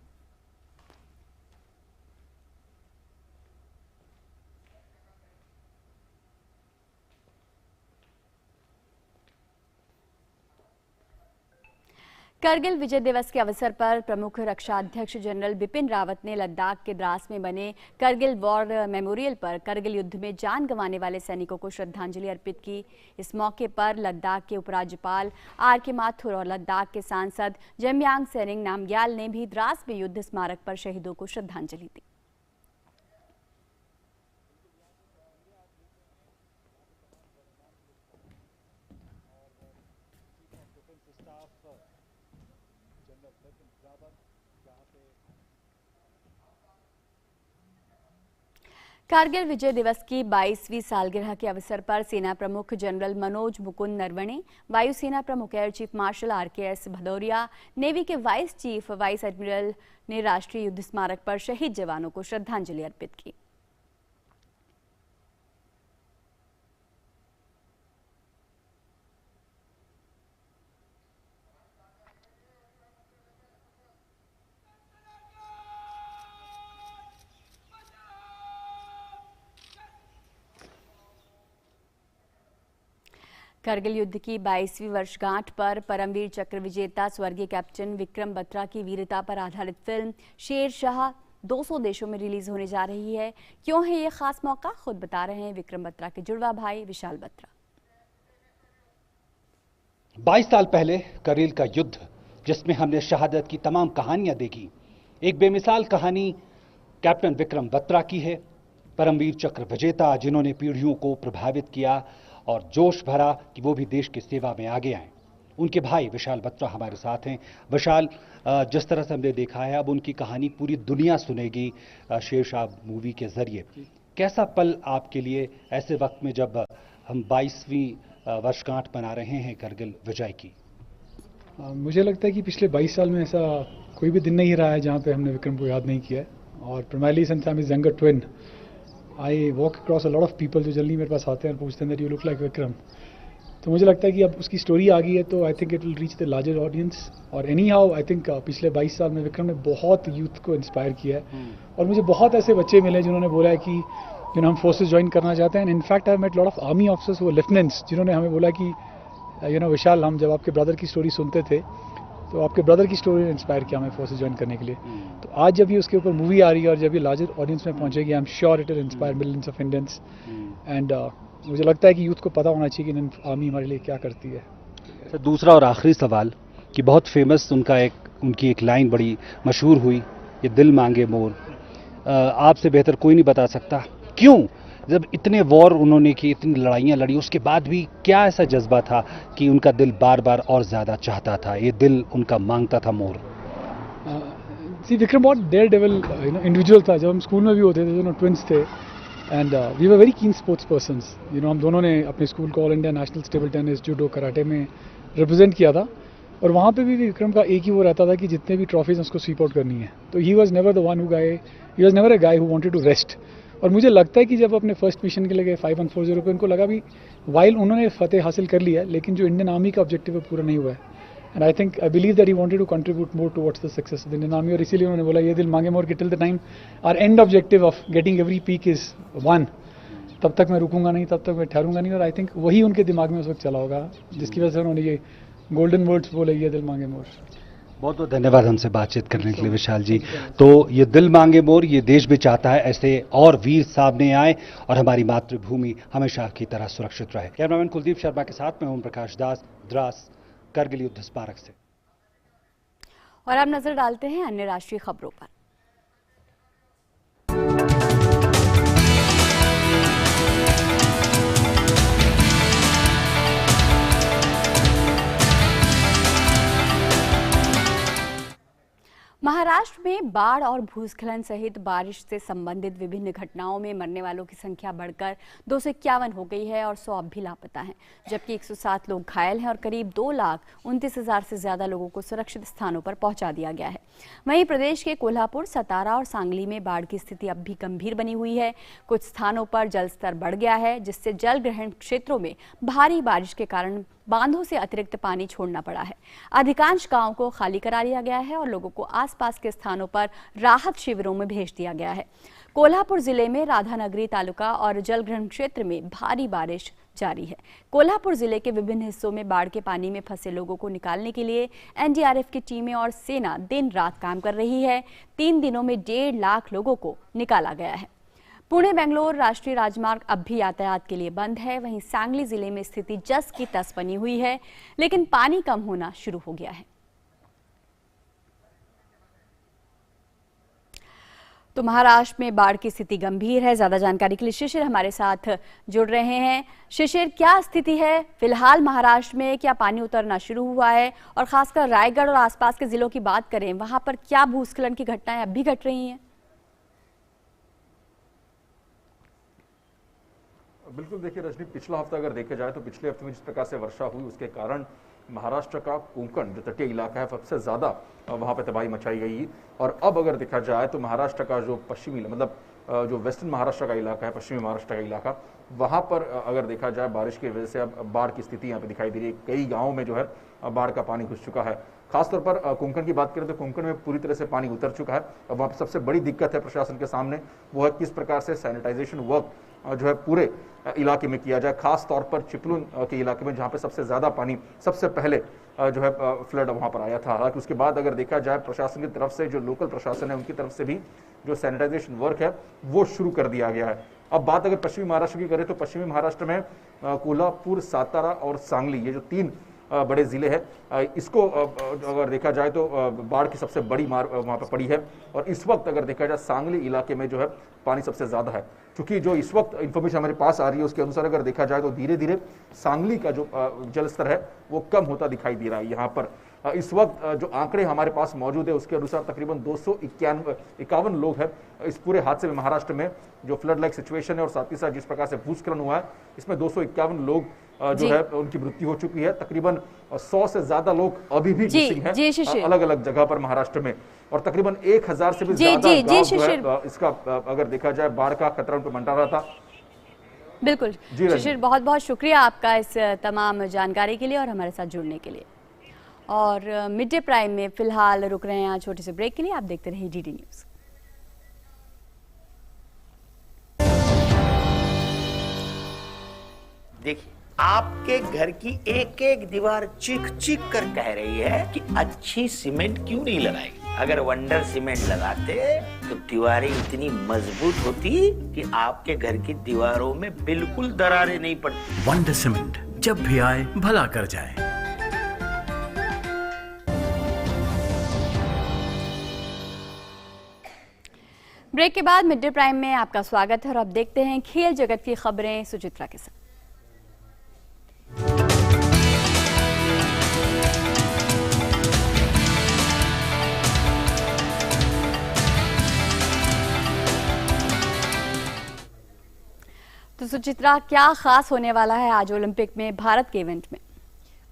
करगिल विजय दिवस के अवसर पर प्रमुख रक्षा अध्यक्ष जनरल बिपिन रावत ने लद्दाख के द्रास में बने करगिल वॉर मेमोरियल पर करगिल युद्ध में जान गंवाने वाले सैनिकों को श्रद्धांजलि अर्पित की। इस मौके पर लद्दाख के उपराज्यपाल आर.के. माथुर और लद्दाख के सांसद जमयांग सेरिंग नामग्याल ने भी द्रास में युद्ध स्मारक पर शहीदों को श्रद्धांजलि दी। कारगिल विजय दिवस की 22वीं सालगिरह के अवसर पर सेना प्रमुख जनरल मनोज मुकुंद नरवणे, वायुसेना प्रमुख air chief marshal RKS Bhadauria, navy के वाइस चीफ वाइस एडमिरल ने राष्ट्रीय युद्ध स्मारक पर शहीद जवानों को श्रद्धांजलि अर्पित की। करगिल युद्ध की 22वीं वर्षगांठ पर परमवीर चक्र विजेता स्वर्गीय कैप्टन विक्रम बत्रा की वीरता पर आधारित फिल्म शेरशाह 200 देशों में रिलीज होने जा रही है। क्यों है ये खास मौका, खुद बता रहे हैं विक्रम बत्रा के जुड़वा भाई विशाल बत्रा। 22 साल पहले करगिल का युद्ध, जिसमें हमने शहादत की तमाम कहानियां देखी, एक बेमिसाल कहानी कैप्टन विक्रम बत्रा की है। परमवीर चक्र विजेता जिन्होंने पीढ़ियों को प्रभावित किया और जोश भरा कि वो भी देश की सेवा में आगे आए। उनके भाई विशाल बत्रा हमारे साथ हैं। विशाल, जिस तरह से हमने देखा है, अब उनकी कहानी पूरी दुनिया सुनेगी शेरशाह मूवी के जरिए। कैसा पल आपके लिए ऐसे वक्त में जब हम 22वीं वर्षगांठ मना रहे हैं करगिल विजय की? मुझे लगता है कि पिछले 22 साल में ऐसा कोई भी दिन नहीं रहा है जहां पे हमने विक्रम को याद नहीं किया है। और primarily since I am his younger twin, I walk across a lot of people जो जल्दी मेरे पास आते हैं और पूछते हैं that you look like Vikram. तो मुझे लगता है कि अब उसकी स्टोरी आ गई है तो I think it will reach the larger audience. और एनी हाउ आई थिंक पिछले 22 साल में विक्रम ने बहुत यूथ को इंस्पायर किया है। और मुझे बहुत ऐसे बच्चे मिले जिन्होंने बोला है कि हम फोर्सेज ज्वाइन करना चाहते हैं। In fact I met lot of army officers वो लेफ्टिनेंट्स जिन्होंने हमें बोला कि विशाल, हम जब आपके ब्रदर की स्टोरी सुनते थे तो आपके ब्रदर की स्टोरी ने इंस्पायर किया हमें फोर्सेज ज्वाइन करने के लिए। तो आज जब ये उसके ऊपर मूवी आ रही है और जब ये लार्जर ऑडियंस में पहुंचेगी, I am sure it will inspire millions of Indians. And मुझे लगता है कि यूथ को पता होना चाहिए कि आर्मी हमारे लिए क्या करती है। तो दूसरा और आखिरी सवाल कि बहुत फेमस उनकी एक लाइन बड़ी मशहूर हुई, ये दिल मांगे मोर। आपसे बेहतर कोई नहीं बता सकता क्यों, जब इतने वॉर उन्होंने की, इतनी लड़ाइयाँ लड़ी, उसके बाद भी क्या ऐसा जज्बा था कि उनका दिल बार बार और ज़्यादा चाहता था, ये दिल उनका मांगता था मोर? विक्रम बहुत डेयर डेविल इंडिविजुअल था। जब हम स्कूल में भी होते थे, दोनों ट्विंस थे and we were very keen sports persons. हम दोनों ने अपने स्कूल को all India national table tennis, judo, karate में रिप्रेजेंट किया था। और वहाँ पे भी विक्रम का एक ही वो रहता था कि जितने भी ट्रॉफीज उसको स्वीप आउट करनी है। तो he was never the one who guy, he was never a guy who wanted to rest. और मुझे लगता है कि जब अपने फर्स्ट मिशन के लिए गए 5140 पे, उनको लगा भी वाइल उन्होंने फतेह हासिल कर लिया है लेकिन जो इंडियन आर्मी का ऑब्जेक्टिव है पूरा नहीं हुआ है। And I believe that he wanted to contribute more towards the success of the Indian army. और इसीलिए उन्होंने बोला ये दिल मांगे more, till the time our end objective of getting every peak is won, तब तक मैं रुकूंगा नहीं, तब तक मैं ठहरूंगा नहीं। और आई थिंक वही उनके दिमाग में उस वक्त चला होगा जिसकी वजह से उन्होंने ये गोल्डन वर्ड्स बोले, ये दिल मांगे मोर। बहुत बहुत धन्यवाद हमसे बातचीत करने के लिए विशाल जी। तो ये दिल मांगे मोर, ये देश भी चाहता है ऐसे और वीर सामने आए और हमारी मातृभूमि हमेशा की तरह सुरक्षित रहे। कैमरामैन कुलदीप शर्मा के साथ में ओम प्रकाश दास, द्रास, करगिल युद्ध स्मारक से। और अब नजर डालते हैं अन्य राष्ट्रीय खबरों पर। महाराष्ट्र में बाढ़ और भूस्खलन सहित बारिश से संबंधित विभिन्न घटनाओं में मरने वालों की संख्या बढ़कर 251 हो गई है और 100 अब भी लापता हैं, जबकि 107 लोग घायल हैं और करीब 2,29,000 से ज्यादा लोगों को सुरक्षित स्थानों पर पहुंचा दिया गया है। वहीं प्रदेश के कोल्हापुर, सतारा और सांगली में बाढ़ की स्थिति अब भी गंभीर बनी हुई है। कुछ स्थानों पर जलस्तर बढ़ गया है, जिससे जल ग्रहण क्षेत्रों में भारी बारिश के कारण बांधों से अतिरिक्त पानी छोड़ना पड़ा है। अधिकांश गांवों को खाली करा दिया गया है और लोगों को आसपास के स्थानों पर राहत शिविरों में भेज दिया गया है। कोल्हापुर जिले में राधानगरी तालुका और जलग्रहण क्षेत्र में भारी बारिश जारी है। कोल्हापुर जिले के विभिन्न हिस्सों में बाढ़ के पानी में फंसे लोगों को निकालने के लिए एनडीआरएफ की टीमें और सेना दिन रात काम कर रही है। 3 दिनों में 1.5 लाख लोगों को निकाला गया है। पुणे बेंगलोर राष्ट्रीय राजमार्ग अब भी यातायात के लिए बंद है। वहीं सांगली जिले में स्थिति जस की तस बनी हुई है, लेकिन पानी कम होना शुरू हो गया है। तो महाराष्ट्र में बाढ़ की स्थिति गंभीर है। ज्यादा जानकारी के लिए शिशिर हमारे साथ जुड़ रहे हैं। शिशिर, क्या स्थिति है फिलहाल महाराष्ट्र में? क्या पानी उतरना शुरू हुआ है? और खासकर रायगढ़ और आसपास के जिलों की बात करें, वहां पर क्या भूस्खलन की घटनाएं अब भी घट रही हैं? बिल्कुल, देखिए रजनी, पिछला हफ्ता अगर देखा जाए तो पिछले हफ्ते में जिस प्रकार से वर्षा हुई उसके कारण महाराष्ट्र का कोंकण जो तटीय इलाका है सबसे ज़्यादा वहाँ पर तबाही मचाई गई। और अब अगर देखा जाए तो महाराष्ट्र का जो पश्चिमी मतलब जो वेस्टर्न महाराष्ट्र का इलाका है, पश्चिमी महाराष्ट्र का इलाका, वहाँ पर अगर देखा जाए बारिश की वजह से अब बाढ़ की स्थिति यहाँ पे दिखाई दे रही है। कई गाँवों में जो है बाढ़ का पानी घुस चुका है। खासतौर पर कोंकण की बात करें तो कोंकण में पूरी तरह से पानी उतर चुका है। अब वहाँ पर सबसे बड़ी दिक्कत है प्रशासन के सामने, वो है किस प्रकार से सैनिटाइजेशन वर्क जो है पूरे इलाके में किया जाए, खास तौर पर चिपलून के इलाके में जहाँ पे सबसे ज़्यादा पानी सबसे पहले जो है फ्लड वहाँ पर आया था। हालांकि उसके बाद अगर देखा जाए प्रशासन की तरफ से, जो लोकल प्रशासन है उनकी तरफ से भी जो सैनिटाइजेशन वर्क है वो शुरू कर दिया गया है। अब बात अगर पश्चिमी महाराष्ट्र की करें तो पश्चिमी महाराष्ट्र में कोल्हापुर, सातारा और सांगली, ये जो 3 बड़े ज़िले हैं, इसको अगर देखा जाए तो बाढ़ की सबसे बड़ी मार वहाँ पर पड़ी है। और इस वक्त अगर देखा जाए सांगली इलाके में जो है पानी सबसे ज़्यादा है, क्योंकि जो इस वक्त इन्फॉर्मेशन हमारे पास आ रही है उसके अनुसार अगर देखा जाए तो धीरे धीरे सांगली का जो जल स्तर है वो कम होता दिखाई दे रहा है। यहाँ पर इस वक्त जो आंकड़े हमारे पास मौजूद है उसके अनुसार तकरीबन 251 लोग हैं इस पूरे हादसे में, महाराष्ट्र में जो फ्लड लाइक सिचुएशन है और साथ ही साथ जिस प्रकार से भूस्खलन हुआ है इसमें 251 लोग जो है उनकी मृत्यु हो चुकी है। तकरीबन 100 से ज्यादा लोग अभी भी मिसिंग हैं अलग अलग जगह पर महाराष्ट्र में, और तकरीबन 1000 से भी ज्यादा गांव जो है इसका अगर देखा जाए बाढ़ का खतरा उन पर मंडरा रहा था। बिल्कुल शिशिर, बहुत बहुत शुक्रिया आपका इस तमाम जानकारी के लिए और हमारे साथ जुड़ने के लिए। और मिड डे प्राइम में फिलहाल रुक रहे हैं यहाँ छोटे से ब्रेक के लिए। आप देखते रहिए डीडी न्यूज। देखिए, आपके घर की एक एक दीवार चीख चीख कर कह रही है कि अच्छी सीमेंट क्यों नहीं लगाई। अगर वंडर सीमेंट लगाते तो दीवारें इतनी मजबूत होती कि आपके घर की दीवारों में बिल्कुल दरारें नहीं पड़ती। वंडर सीमेंट, जब भी आए भला कर जाए। ब्रेक के बाद मिड डे प्राइम में आपका स्वागत है और अब देखते हैं खेल जगत की खबरें सुचित्रा के साथ। तो सुचित्रा, क्या खास होने वाला है आज ओलंपिक में भारत के इवेंट में?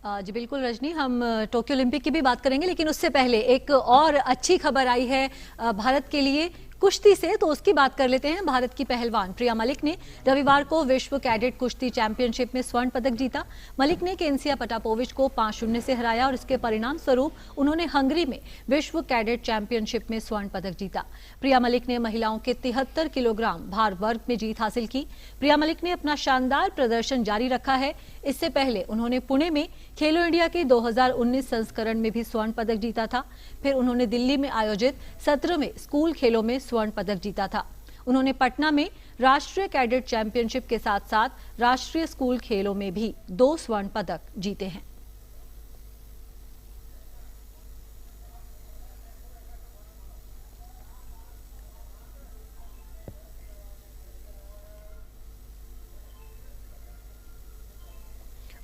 जी बिल्कुल रजनी, हम टोक्यो ओलंपिक की भी बात करेंगे, लेकिन उससे पहले एक और अच्छी खबर आई है भारत के लिए कुश्ती से, तो उसकी बात कर लेते हैं। भारत की पहलवान प्रिया मलिक ने रविवार को विश्व कैडेट कुश्ती चैंपियनशिप में स्वर्ण पदक जीता। मलिक ने केन्सिया पटापोविच को 5-0 से हराया और इसके परिणाम स्वरूप उन्होंने हंगरी में विश्व कैडेट चैंपियनशिप में स्वर्ण पदक जीता। प्रिया मलिक ने महिलाओं के 73 किलोग्राम भार वर्ग में जीत हासिल की। प्रिया मलिक ने अपना शानदार प्रदर्शन जारी रखा है। इससे पहले उन्होंने पुणे में खेलो इंडिया के 2019 संस्करण में भी स्वर्ण पदक जीता था। फिर उन्होंने दिल्ली में आयोजित 17वें स्कूल खेलों में स्वर्ण पदक जीता था। उन्होंने पटना में राष्ट्रीय कैडेट चैंपियनशिप के साथ साथ राष्ट्रीय स्कूल खेलों में भी 2 स्वर्ण पदक जीते हैं।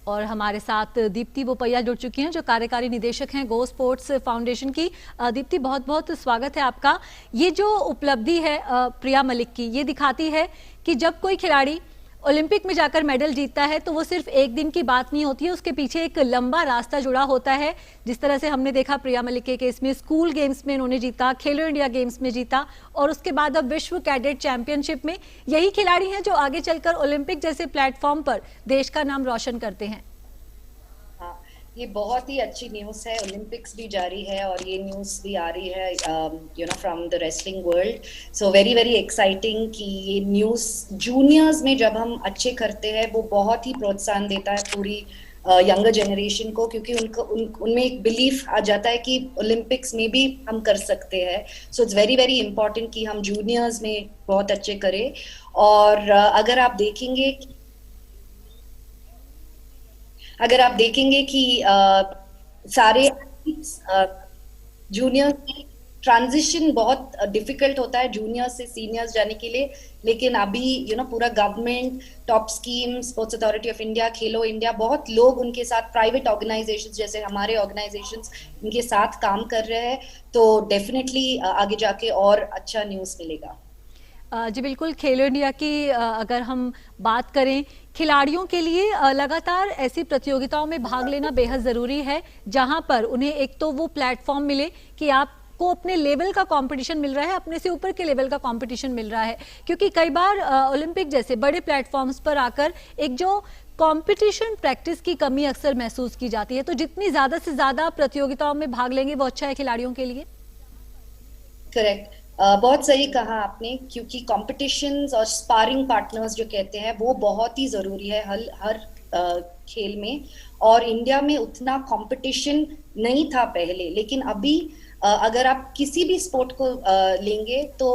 और हमारे साथ दीप्ति बोपैया जुड़ चुकी हैं, जो कार्यकारी निदेशक हैं गो स्पोर्ट्स फाउंडेशन की। दीप्ति, बहुत बहुत स्वागत है आपका। ये जो उपलब्धि है प्रिया मलिक की, ये दिखाती है कि जब कोई खिलाड़ी ओलंपिक में जाकर मेडल जीतता है तो वो सिर्फ एक दिन की बात नहीं होती है, उसके पीछे एक लंबा रास्ता जुड़ा होता है। जिस तरह से हमने देखा प्रिया मलिक के केस में स्कूल गेम्स में उन्होंने जीता, खेलो इंडिया गेम्स में जीता, और उसके बाद अब विश्व कैडेट चैंपियनशिप में यही खिलाड़ी हैं जो आगे चलकर ओलंपिक जैसे प्लेटफॉर्म पर देश का नाम रोशन करते हैं। ये बहुत ही अच्छी न्यूज़ है। ओलंपिक्स भी जारी है और ये न्यूज़ भी आ रही है from the wrestling world. So very very exciting कि ये न्यूज़ जूनियर्स में जब हम अच्छे करते हैं वो बहुत ही प्रोत्साहन देता है पूरी यंगर जनरेशन को, क्योंकि उनमें एक बिलीफ आ जाता है कि ओलंपिक्स में भी हम कर सकते हैं। So it's very very important कि हम जूनियर्स में बहुत अच्छे करें। और अगर आप देखेंगे कि सारे जूनियर ट्रांजिशन बहुत डिफिकल्ट होता है जूनियर से सीनियर्स जाने के लिए, लेकिन अभी पूरा government, top scheme, sports authority of India, Khelo India, बहुत लोग उनके साथ, प्राइवेट ऑर्गेनाइजेशंस जैसे हमारे ऑर्गेनाइजेशंस इनके साथ काम कर रहे हैं। तो डेफिनेटली आगे जाके और अच्छा न्यूज़ मिलेगा। जी बिल्कुल, खेलो इंडिया की अगर हम बात करें, खिलाड़ियों के लिए लगातार ऐसी प्रतियोगिताओं में भाग लेना बेहद ज़रूरी है, जहां पर उन्हें एक तो वो प्लेटफॉर्म मिले कि आपको अपने लेवल का कंपटीशन मिल रहा है, अपने से ऊपर के लेवल का कंपटीशन मिल रहा है। क्योंकि कई बार ओलंपिक जैसे बड़े प्लेटफॉर्म्स पर आकर एक जो कंपटीशन प्रैक्टिस की कमी अक्सर महसूस की जाती है, तो जितनी ज़्यादा से ज़्यादा प्रतियोगिताओं में भाग लेंगे वो अच्छा है खिलाड़ियों के लिए। करेक्ट, बहुत सही कहा आपने, क्योंकि कॉम्पिटिशन्स और स्पारिंग पार्टनर्स जो कहते हैं वो बहुत ही जरूरी है हर खेल में। और इंडिया में उतना कंपटीशन नहीं था पहले, लेकिन अभी अगर आप किसी भी स्पोर्ट को लेंगे तो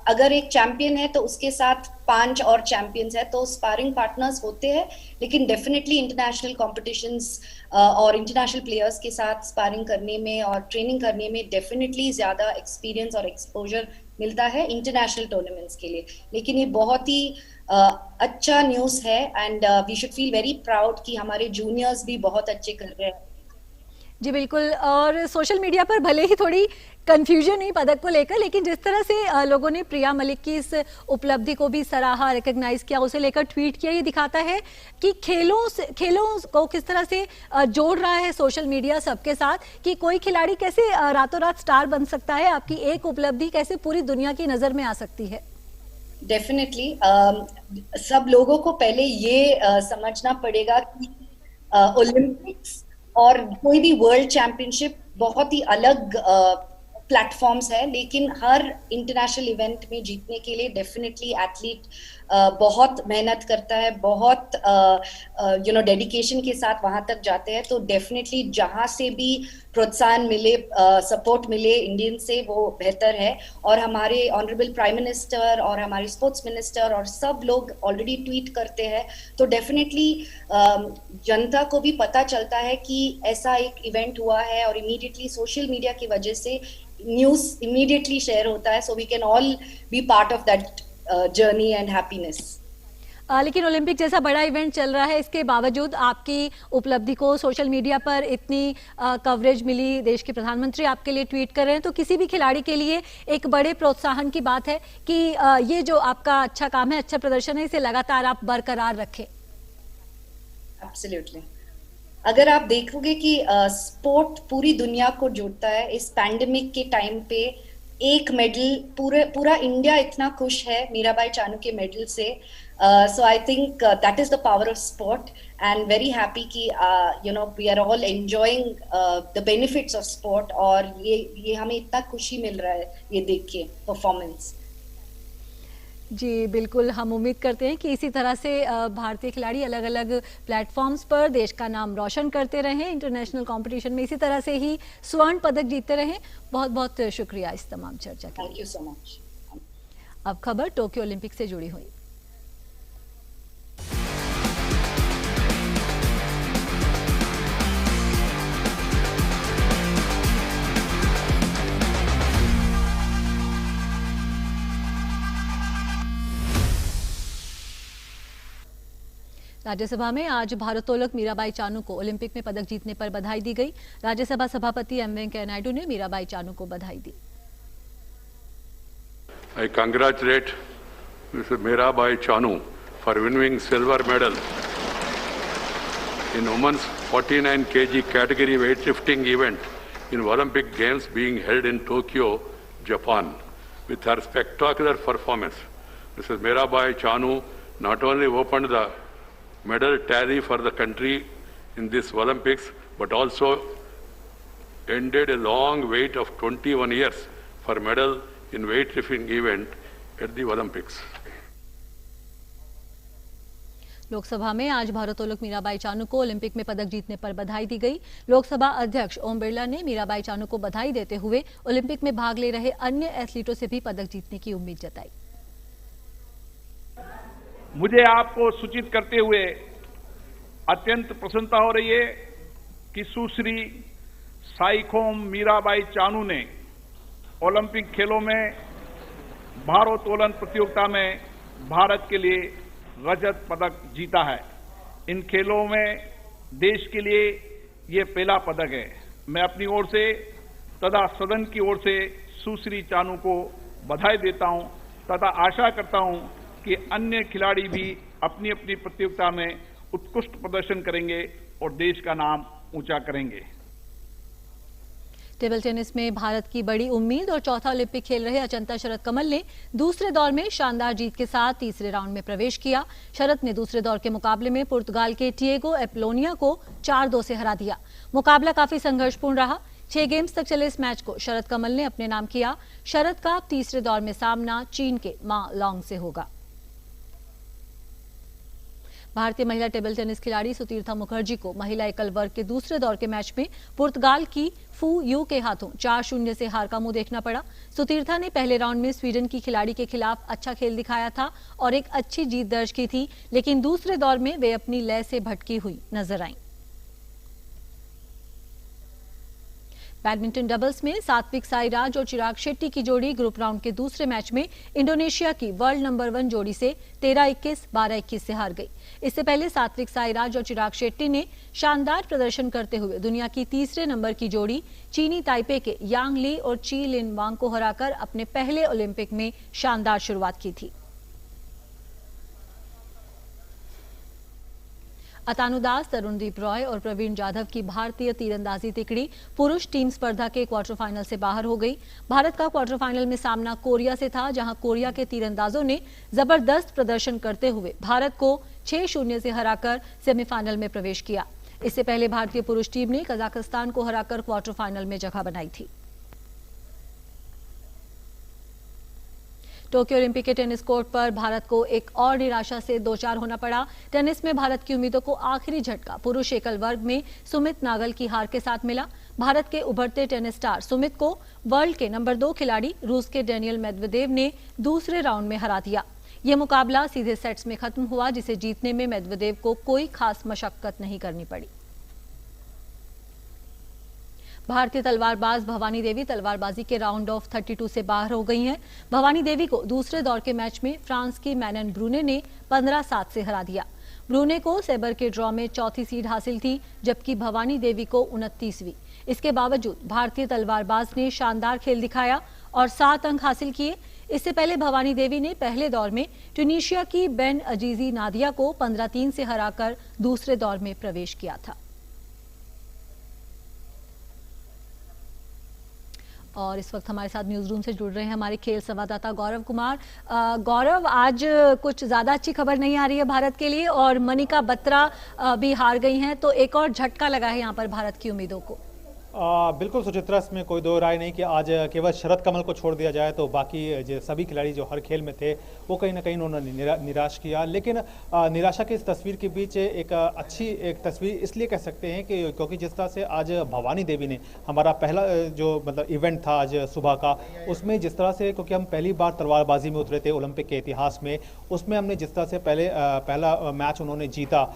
अगर एक चैंपियन है तो उसके साथ 5 और चैंपियंस है, तो स्पारिंग पार्टनर्स होते हैं। लेकिन डेफिनेटली इंटरनेशनल कॉम्पिटिशन्स और इंटरनेशनल प्लेयर्स के साथ स्पारिंग करने में और ट्रेनिंग करने में डेफिनेटली ज्यादा एक्सपीरियंस और एक्सपोजर मिलता है इंटरनेशनल टूर्नामेंट्स के लिए। लेकिन ये बहुत ही अच्छा न्यूज़ है and we should feel very proud कि हमारे जूनियर्स भी बहुत अच्छे कर रहे हैं। जी बिल्कुल, और सोशल मीडिया पर भले ही थोड़ी कंफ्यूजन हुई पदक को लेकर, लेकिन जिस तरह से लोगों ने प्रिया मलिक की इस उपलब्धि को भी सराहा, रिकॉग्नाइज किया, उसे लेकर ट्वीट किया, ये दिखाता है कि खेलों को किस तरह से जोड़ रहा है सोशल मीडिया सबके साथ, कि कोई खिलाड़ी कैसे रातों रात स्टार बन सकता है, आपकी एक उपलब्धि कैसे पूरी दुनिया की नजर में आ सकती है। डेफिनेटली सब लोगों को पहले ये समझना पड़ेगा कि ओलंपिक्स और कोई भी वर्ल्ड चैंपियनशिप बहुत ही अलग प्लेटफॉर्म्स है, लेकिन हर इंटरनेशनल इवेंट में जीतने के लिए डेफिनेटली एथलीट बहुत मेहनत करता है, बहुत डेडिकेशन के साथ वहां तक जाते हैं। तो डेफिनेटली जहां से भी प्रोत्साहन मिले, सपोर्ट मिले इंडियन से, वो बेहतर है। और हमारे ऑनरेबल प्राइम मिनिस्टर और हमारे स्पोर्ट्स मिनिस्टर और सब लोग ऑलरेडी ट्वीट करते हैं, तो डेफिनेटली जनता को भी पता चलता है कि ऐसा एक इवेंट हुआ है, और इमीडिएटली सोशल मीडिया की वजह से न्यूज़ इमीडिएटली शेयर होता है, so we can all be part of that journey and happiness. लेकिन ओलंपिक जैसा बड़ा इवेंट चल रहा है, इसके बावजूद आपकी उपलब्धि को सोशल मीडिया पर इतनी कवरेज मिली, देश के प्रधानमंत्री आपके लिए ट्वीट कर रहे हैं, तो किसी भी खिलाड़ी के लिए एक बड़े प्रोत्साहन की बात है कि ये जो आपका अच्छा काम है, अच्छा प्रदर्शन है, इसे लगातार आप बरकरार रखें। एब्सोल्युटली, अगर आप देखोगे कि स्पोर्ट पूरी दुनिया को जोड़ता है, इस पैंडेमिक के टाइम पे एक मेडल, पूरा इंडिया इतना खुश है मीराबाई चानू के मेडल से। So I think that is the power of sport and very happy कि we are all enjoying the benefits of sport, और ये हमें इतना खुशी मिल रहा है ये देख के परफॉर्मेंस। जी बिल्कुल, हम उम्मीद करते हैं कि इसी तरह से भारतीय खिलाड़ी अलग अलग प्लेटफॉर्म्स पर देश का नाम रोशन करते रहें, इंटरनेशनल कंपटीशन में इसी तरह से ही स्वर्ण पदक जीतते रहें। बहुत बहुत शुक्रिया इस तमाम चर्चा के लिए। Thank you so much. अब खबर टोक्यो ओलंपिक से जुड़ी हुई। राज्यसभा में आज भारोत्तोलक मीराबाई चानू को ओलंपिक में पदक जीतने पर बधाई दी गई। राज्यसभा सभापति एम वेंकैया नायडू ने मीराबाई चानू को बधाई दी। I congratulate Mrs. Mirabai Chanu for winning silver medal in women's 49 kg category weightlifting event in Olympic Games being held in Tokyo, Japan. With her spectacular performance, Mrs. Mirabai Chanu not only opened the medal tally for the country in this Olympics, but also ended a long wait of 21 years for medal in weightlifting event at the Olympics. Lok Sabha में आज भारोत्तोलक मीराबाई चानू को Olympic में पदक जीतने पर बधाई दी गई। लोकसभा अध्यक्ष ओम बिरला ने मीराबाई चानू को बधाई देते हुए ओलंपिक में भाग ले रहे अन्य एथलीटों से भी पदक जीतने की उम्मीद जताई। मुझे आपको सूचित करते हुए अत्यंत प्रसन्नता हो रही है कि सुश्री साइखोम मीराबाई चानू ने ओलंपिक खेलों में भारोत्तोलन प्रतियोगिता में भारत के लिए रजत पदक जीता है। इन खेलों में देश के लिए ये पहला पदक है। मैं अपनी ओर से तथा सदन की ओर से सुश्री चानू को बधाई देता हूं तथा आशा करता हूं कि अन्य खिलाड़ी भी अपनी अपनी प्रतियोगिता में उत्कृष्ट प्रदर्शन करेंगे और देश का नाम ऊंचा करेंगे। टेबल टेनिस में भारत की बड़ी उम्मीद और चौथा ओलंपिक खेल रहे अचंता शरत कमल ने दूसरे दौर में शानदार जीत के साथ तीसरे राउंड में प्रवेश किया। शरत ने दूसरे दौर के मुकाबले में पुर्तगाल के टिएगो एपोलोनिया को 4-2 से हरा दिया। मुकाबला काफी संघर्षपूर्ण रहा। 6 गेम्स तक चले इस मैच को शरत कमल ने अपने नाम किया। शरत का तीसरे दौर में सामना चीन के मा लॉन्ग से होगा। भारतीय महिला टेबल टेनिस खिलाड़ी सुतीर्था मुखर्जी को महिला एकल वर्ग के दूसरे दौर के मैच में पुर्तगाल की फू यू के हाथों 4-0 से हार का मुंह देखना पड़ा। सुतीर्था ने पहले राउंड में स्वीडन की खिलाड़ी के खिलाफ अच्छा खेल दिखाया था और एक अच्छी जीत दर्ज की थी, लेकिन दूसरे दौर में वे अपनी लय से भटकी हुई नजर आईं। बैडमिंटन डबल्स में सात्विक साईराज और चिराग शेट्टी की जोड़ी ग्रुप राउंड के दूसरे मैच में इंडोनेशिया की वर्ल्ड नंबर 1 जोड़ी से 13-21, 12-21 से हार गई। इससे पहले सात्विक साईराज और चिराग शेट्टी ने शानदार प्रदर्शन करते हुए दुनिया की तीसरे नंबर की जोड़ी चीनी ताइपे के यांग ली और ची लिन वांग को हराकर अपने पहले ओलंपिक में शानदार शुरुआत की थी। अतानु दास, तरुणदीप रॉय और प्रवीण जाधव की भारतीय तीरंदाजी तिकड़ी पुरुष टीम स्पर्धा के क्वार्टर फाइनल से बाहर हो गई। भारत का क्वार्टर फाइनल में सामना कोरिया से था, जहां कोरिया के तीरंदाजों ने जबरदस्त प्रदर्शन करते हुए भारत को 6-0 से हराकर सेमीफाइनल में प्रवेश किया। इससे पहले भारतीय पुरुष टीम ने कजाकिस्तान को हराकर क्वार्टर फाइनल में जगह बनाई थी। टोक्यो ओलंपिक के टेनिस कोर्ट पर भारत को एक और निराशा से दो चार होना पड़ा। टेनिस में भारत की उम्मीदों को आखिरी झटका पुरुष एकल वर्ग में सुमित नागल की हार के साथ मिला। भारत के उभरते टेनिस स्टार सुमित को वर्ल्ड के नंबर 2 खिलाड़ी रूस के डेनियल मेदवेदेव ने दूसरे राउंड में हरा दिया। यह मुकाबला सीधे सेट्स में खत्म हुआ, जिसे जीतने में मेदवेदेव को कोई खास मशक्कत नहीं करनी पड़ी। भारतीय तलवारबाज भवानी देवी तलवारबाजी के राउंड ऑफ 32 से बाहर हो गई हैं। भवानी देवी को दूसरे दौर के मैच में फ्रांस की मैनन ब्रूने ने 15-7 से हरा दिया। ब्रूने को सेबर के ड्रॉ में चौथी सीड हासिल थी, जबकि भवानी देवी को 29वीं। इसके बावजूद भारतीय तलवारबाज ने शानदार खेल दिखाया और 7 अंक हासिल किए। इससे पहले भवानी देवी ने पहले दौर में ट्यूनीशिया की बेन अजीजी नादिया को 15-3 से हराकर दूसरे दौर में प्रवेश किया था। और इस वक्त हमारे साथ न्यूज रूम से जुड़ रहे हैं हमारे खेल संवाददाता गौरव कुमार। गौरव, आज कुछ ज्यादा अच्छी खबर नहीं आ रही है भारत के लिए और मनिका बत्रा भी हार गई हैं, तो एक और झटका लगा है यहाँ पर भारत की उम्मीदों को। बिल्कुल सुचित्रा, इसमें कोई दो राय नहीं कि आज केवल शरत कमल को छोड़ दिया जाए तो बाकी जो सभी खिलाड़ी जो हर खेल में थे वो कहीं ना कहीं उन्होंने निराश किया। लेकिन निराशा की इस तस्वीर के बीच एक अच्छी तस्वीर इसलिए कह सकते हैं कि क्योंकि जिस तरह से आज भवानी देवी ने हमारा पहला जो मतलब इवेंट था आज सुबह का, उसमें जिस तरह से, क्योंकि हम पहली बार तलवारबाजी में उतरे थे ओलंपिक के इतिहास में, उसमें हमने जिस तरह से पहला मैच उन्होंने जीता,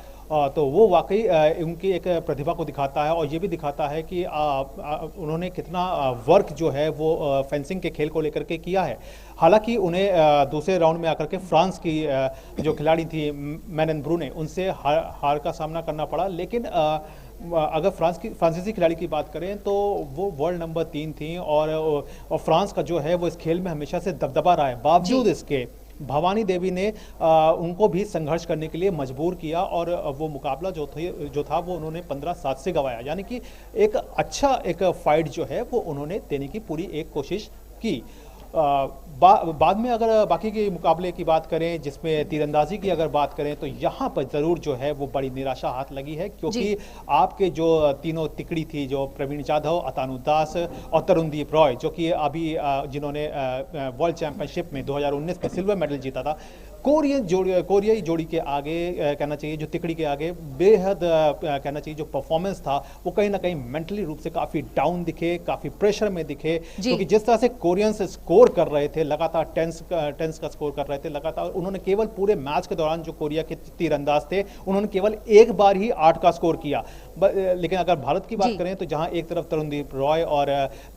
तो वो वाकई उनकी एक प्रतिभा को दिखाता है और ये भी दिखाता है कि उन्होंने कितना वर्क जो है वो फेंसिंग के खेल को लेकर के किया है। हालांकि उन्हें दूसरे राउंड में आकर के फ्रांस की जो खिलाड़ी थी मैनन ब्रूने, उनसे हार का सामना करना पड़ा। लेकिन अगर फ्रांसीसी खिलाड़ी की बात करें तो वो वर्ल्ड नंबर 3 थी और फ्रांस का जो है वो इस खेल में हमेशा से दबदबा रहा है। बावजूद इसके भवानी देवी ने उनको भी संघर्ष करने के लिए मजबूर किया और वो मुकाबला जो था वो उन्होंने 15-7 से गंवाया। यानी कि एक अच्छा एक फाइट जो है वो उन्होंने देने की पूरी एक कोशिश की। बाद में अगर बाकी के मुकाबले की बात करें, जिसमें तीरंदाजी की अगर बात करें, तो यहाँ पर ज़रूर जो है वो बड़ी निराशा हाथ लगी है, क्योंकि आपके जो तीनों तिकड़ी थी, जो प्रवीण जाधव, अतानु दास और तरुणदीप रॉय, जो कि अभी जिन्होंने वर्ल्ड चैंपियनशिप में 2019 में सिल्वर मेडल जीता था, कोरियाई जोड़ी के आगे कहना चाहिए, जो तिकड़ी के आगे बेहद कहना चाहिए जो परफॉर्मेंस था वो कहीं ना कहीं मेंटली रूप से काफ़ी डाउन दिखे, काफ़ी प्रेशर में दिखे, क्योंकि जिस तरह से कोरियंस स्कोर कर रहे थे, लगातार टेंस का स्कोर कर रहे थे लगातार, उन्होंने केवल पूरे मैच के दौरान जो कोरिया के तीरंदाज थे उन्होंने केवल एक बार ही 8 का स्कोर किया। लेकिन अगर भारत की बात करें तो जहां एक तरफ तरुणदीप रॉय और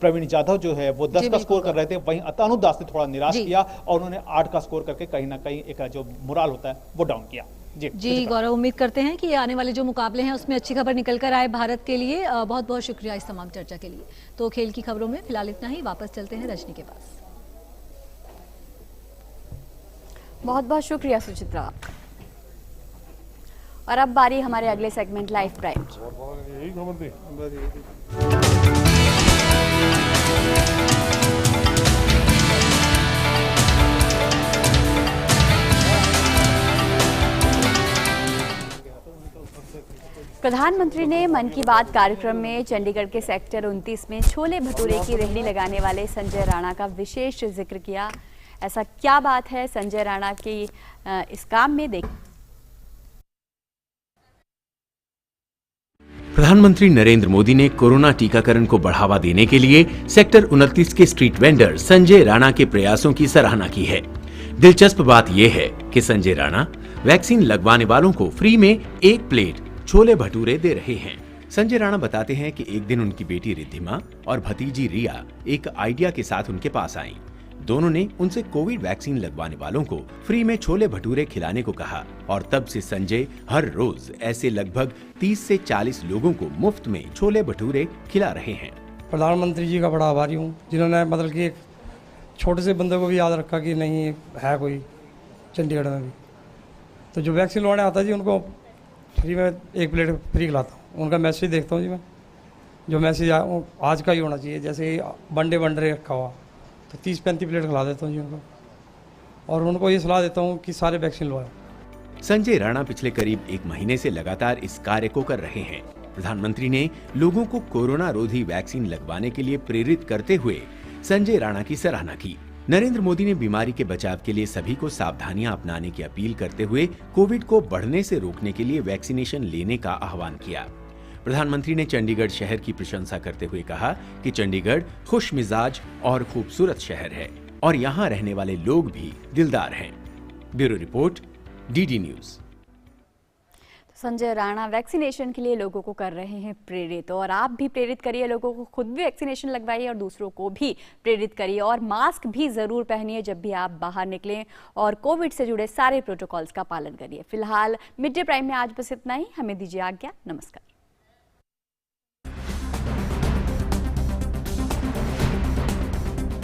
प्रवीण जाधव जो है वो 10 का स्कोर कर रहे थे, वहीं अतानु दास ने थोड़ा निराश किया और उन्होंने 8 का स्कोर करके कहीं ना कहीं एक जो मोरल होता है वो डाउन किया। जी गौरव, उम्मीद करते हैं कि आने वाले जो मुकाबले हैं उसमें अच्छी खबर निकल कर आए भारत के लिए। बहुत बहुत शुक्रिया इस तमाम चर्चा के लिए। तो खेल की खबरों में फिलहाल इतना ही, वापस चलते हैं रजनी के पास। बहुत बहुत शुक्रिया सुचित्रा। और अब बारी हमारे अगले सेगमेंट लाइव प्राइम की। प्रधानमंत्री ने मन की बात कार्यक्रम में चंडीगढ़ के सेक्टर 29 में छोले भटूरे की रेहड़ी लगाने वाले संजय राणा का विशेष जिक्र किया। ऐसा क्या बात है संजय राणा की इस काम में, देख। प्रधानमंत्री नरेंद्र मोदी ने कोरोना टीकाकरण को बढ़ावा देने के लिए सेक्टर 29 के स्ट्रीट वेंडर संजय राणा के प्रयासों की सराहना की है। दिलचस्प बात यह है कि संजय राणा वैक्सीन लगवाने वालों को फ्री में 1 प्लेट छोले भटूरे दे रहे हैं। संजय राणा बताते हैं कि एक दिन उनकी बेटी रिद्धिमा और भतीजी रिया एक आइडिया के साथ उनके पास आईं। दोनों ने उनसे कोविड वैक्सीन लगवाने वालों को फ्री में छोले भटूरे खिलाने को कहा और तब से संजय हर रोज ऐसे लगभग 30 से 40 लोगों को मुफ्त में छोले भटूरे खिला रहे हैं। प्रधानमंत्री जी का बड़ा आभारी हूँ, जिन्होंने मतलब कि एक छोटे से बंदे को भी याद रखा कि नहीं है कोई चंडीगढ़ में भी, तो जो वैक्सीन लगवाने आता है जी उनको फ्री में 1 प्लेट फ्री खिलाता हूँ। उनका मैसेज देखता हूँ जी मैं, जो मैसेज आज का ही होना चाहिए। जैसे बंडे बंडरे रखा हुआ तो 30-35 प्लेट खिला देता हूँ जी उनको, और उनको ये सलाह देता हूँ कि सारे वैक्सीन लगवाएं। संजय राणा पिछले करीब 1 महीने से लगातार इस कार्य को कर रहे हैं। प्रधानमंत्री ने लोगों को कोरोना रोधी वैक्सीन लगवाने के लिए प्रेरित करते हुए संजय राणा की सराहना की। नरेंद्र मोदी ने बीमारी के बचाव के लिए सभी को सावधानियां अपनाने की अपील करते हुए कोविड को बढ़ने से रोकने के लिए वैक्सीनेशन लेने का आह्वान किया। प्रधानमंत्री ने चंडीगढ़ शहर की प्रशंसा करते हुए कहा कि चंडीगढ़ खुश मिजाज और खूबसूरत शहर है और यहाँ रहने वाले लोग भी दिलदार हैं। Bureau report, DD news. Sanjay Rana vaccination के लिए लोगों को कर रहे हैं प्रेरित, और आप भी प्रेरित करिए लोगों को, खुद भी वैक्सीनेशन लगवाइए और दूसरों को भी प्रेरित करिए, और मास्क भी जरूर पहनिए जब भी आप बाहर निकलें, और कोविड से जुड़े सारे प्रोटोकॉल्स का पालन करिए। फिलहाल मिड डे प्राइम में आज बस इतना ही। हमें दीजिए आज्ञा। नमस्कार।